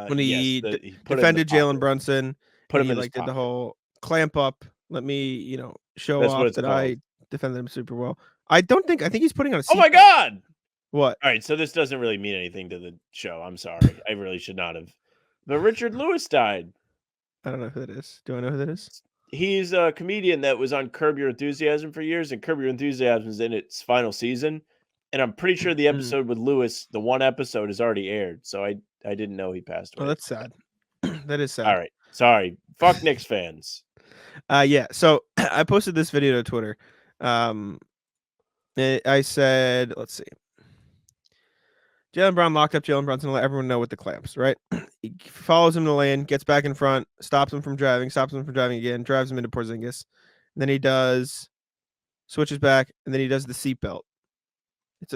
When he defended Jalen Brunson, put him in like did the whole clamp up. Let me, show That's off that I defended him super well. I think he's putting on a seatbelt. Oh my God. What? All right, so this doesn't really mean anything to the show. I'm sorry. I really should not have. But Richard Lewis died. I don't know who that is. Do I know who that is? He's a comedian that was on Curb Your Enthusiasm for years, and Curb Your Enthusiasm is in its final season. And I'm pretty sure the episode with Lewis, the one episode, has already aired. So I didn't know he passed away. Oh, that's sad. That is sad. All right. Sorry. Fuck Knicks fans. Yeah. So I posted this video to Twitter. I said, let's see. Jaylen Brown locked up Jalen Brunson to let everyone know with the clamps, right? He follows him to the lane, gets back in front, stops him from driving again, drives him into Porzingis. And then he switches back, and then he does the seatbelt.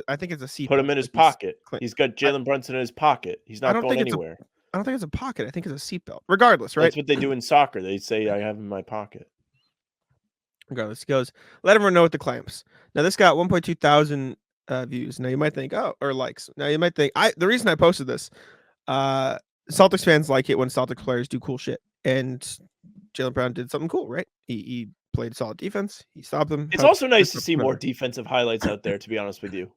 I think it's a seatbelt. Put him in his pocket. He's got Jalen Brunson in his pocket. He's not going anywhere. I don't think it's a pocket. I think it's a seatbelt. Regardless, right? That's what they do in soccer. They say, I have him in my pocket. Regardless, he goes, let everyone know with the clamps. Now, this got 1.2 thousand views. Now, you might think, or likes. Now, you might think, the reason I posted this, Celtics fans like it when Celtics players do cool shit. And Jaylen Brown did something cool, right? He played solid defense. He stopped them. It's also nice to see more defensive highlights out there, to be honest with you.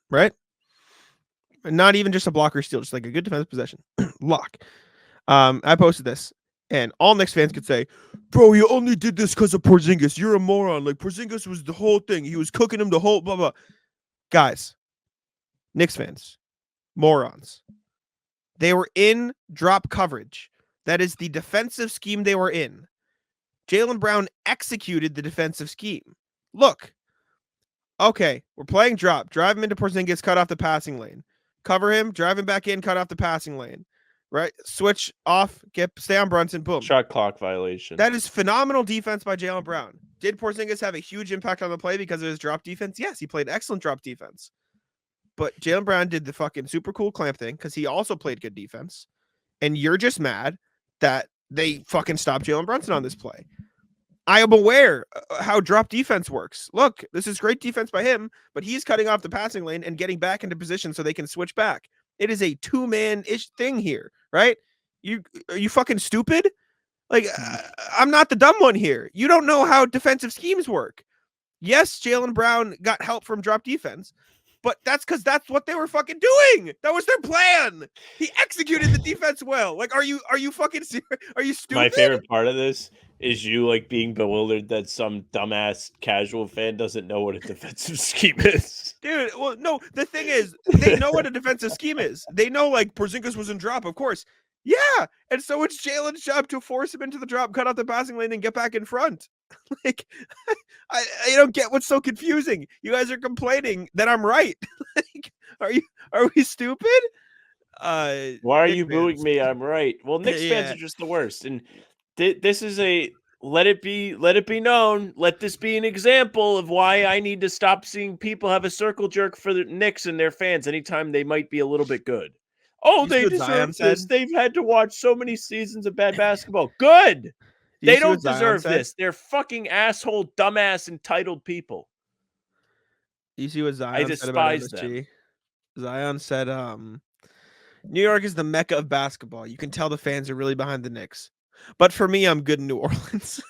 Right? Not even just a block or steal, just like a good defensive possession. Lock. I posted this, and all Knicks fans could say, bro, you only did this because of Porzingis. You're a moron. Like, Porzingis was the whole thing. He was cooking him the whole blah, blah. Guys, Knicks fans, morons. They were in drop coverage. That is the defensive scheme they were in. Jaylen Brown executed the defensive scheme. Look. Okay, we're playing drop. Drive him into Porzingis, cut off the passing lane. Cover him, drive him back in, cut off the passing lane. Right? Switch off, stay on Brunson, boom. Shot clock violation. That is phenomenal defense by Jaylen Brown. Did Porzingis have a huge impact on the play because of his drop defense? Yes, he played excellent drop defense. But Jaylen Brown did the fucking super cool clamp thing because he also played good defense. And you're just mad that they fucking stopped Jalen Brunson on this play. I am aware how drop defense works. Look, this is great defense by him, but he's cutting off the passing lane and getting back into position so they can switch back. It is a two-man-ish thing here, right? Are you fucking stupid? Like, I'm not the dumb one here. You don't know how defensive schemes work. Yes, Jaylen Brown got help from drop defense, but that's because that's what they were fucking doing. That was their plan. He executed the defense well. Like, are you fucking serious? Are you stupid? My favorite part of this is you like being bewildered that some dumbass casual fan doesn't know what a defensive scheme is. Dude, well, no, the thing is, they know what a defensive scheme is. They know, like, Porzingis was in drop, of course. Yeah, and so it's Jalen's job to force him into the drop, cut out the passing lane, and get back in front. Like, I don't get what's so confusing. You guys are complaining that I'm right. Like, are we stupid? Why are you booing me? I'm right. Well, Knicks fans are just the worst, and this is a let it be known. Let this be an example of why I need to stop seeing people have a circle jerk for the Knicks and their fans anytime they might be a little bit good. Oh, they deserve this. They've had to watch so many seasons of bad basketball. Good. They don't deserve this. They're fucking asshole, dumbass, entitled people. You see what Zion I despise said about them. Zion said, New York is the mecca of basketball. You can tell the fans are really behind the Knicks. But for me, I'm good in New Orleans.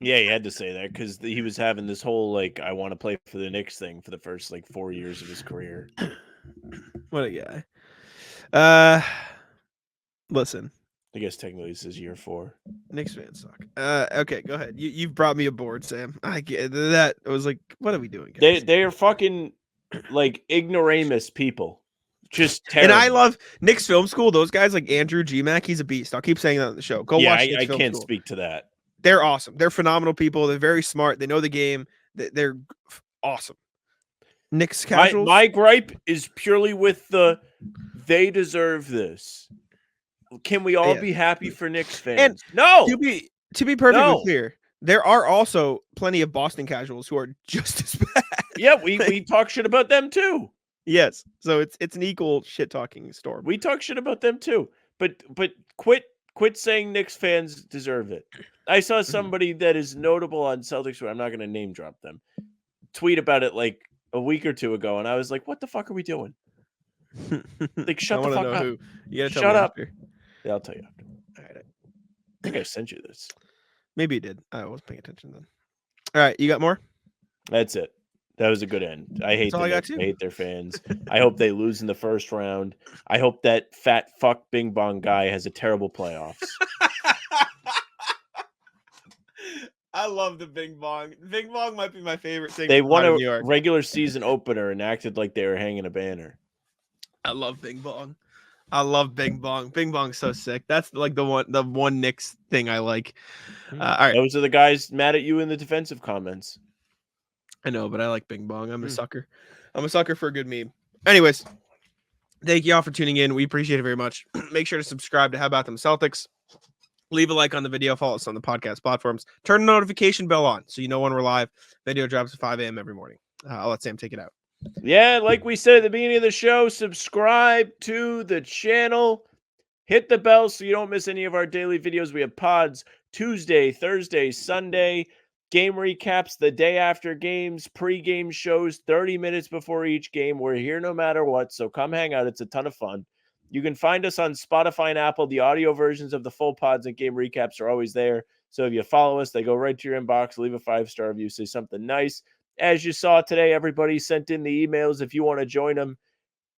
Yeah, he had to say that because he was having this whole, like, I want to play for the Knicks thing for the first, 4 years of his career. What a guy. Listen. I guess technically this is year 4. Knicks fans suck. Okay, go ahead. You've brought me aboard, Sam. I get that. I was like, what are we doing, guys? They are fucking, ignoramus people. Just terrible. And I love Knicks Film School. Those guys like Andrew G-Mac, he's a beast. I'll keep saying that on the show. Go watch Knicks Film can't School. Speak to that. They're awesome. They're phenomenal people. They're very smart. They know the game. They're awesome. Knicks casuals. My gripe is purely with they deserve this. Can we all be happy for Knicks fans? And no. To be perfectly clear, there are also plenty of Boston casuals who are just as bad. Yeah, we talk shit about them too. Yes. So it's an equal shit talking storm. We talk shit about them too. But quit saying Knicks fans deserve it. I saw somebody that is notable on Celtics, where I'm not going to name drop them, tweet about it like a week or two ago, and I was like, what the fuck are we doing? Like, shut the fuck up. You gotta tell shut me up. after. Yeah, I'll tell you after. All right. I think I sent you this. Maybe you did. I wasn't paying attention then. All right, you got more? That's it. That was a good end. I hate I hate their fans. I hope they lose in the first round. I hope that fat fuck Bing Bong guy has a terrible playoffs. I love the Bing Bong. Bing Bong might be my favorite thing. They won a regular season opener and acted like they were hanging a banner. I love Bing Bong. I love Bing Bong. Bing Bong's so sick. That's like the one Knicks thing I like. All right. Those are the guys mad at you in the defensive comments. I know, but I like Bing Bong. I'm a sucker. I'm a sucker for a good meme. Anyways, thank you all for tuning in. We appreciate it very much. Make sure to subscribe to How About Them Celtics. Leave a like on the video. Follow us on the podcast platforms. Turn the notification bell on so you know when we're live. Video drops at 5 a.m. every morning. I'll let Sam take it out. Yeah, like we said at the beginning of the show, subscribe to the channel. Hit the bell so you don't miss any of our daily videos. We have pods Tuesday, Thursday, Sunday. Game recaps the day after games, pre-game shows 30 minutes before each game. We're here no matter what, so come hang out. It's a ton of fun. You can find us on Spotify and Apple. The audio versions of the full pods and game recaps are always there. So if you follow us, they go right to your inbox. Leave a 5-star review. Say something nice. As you saw today, everybody sent in the emails. If you want to join them,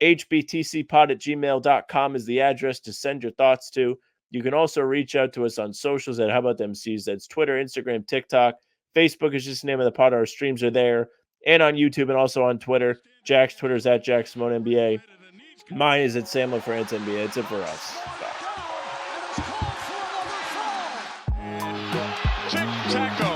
hbtcpod@gmail.com is the address to send your thoughts to. You can also reach out to us on socials at How About Them C's. That's Twitter, Instagram, TikTok. Facebook is just the name of the pod. Our streams are there. And on YouTube and also on Twitter. Jack's Twitter is at Jack Simone NBA. Mine is at Sam LaFrance NBA. It's it for us. Tic-tac-toe.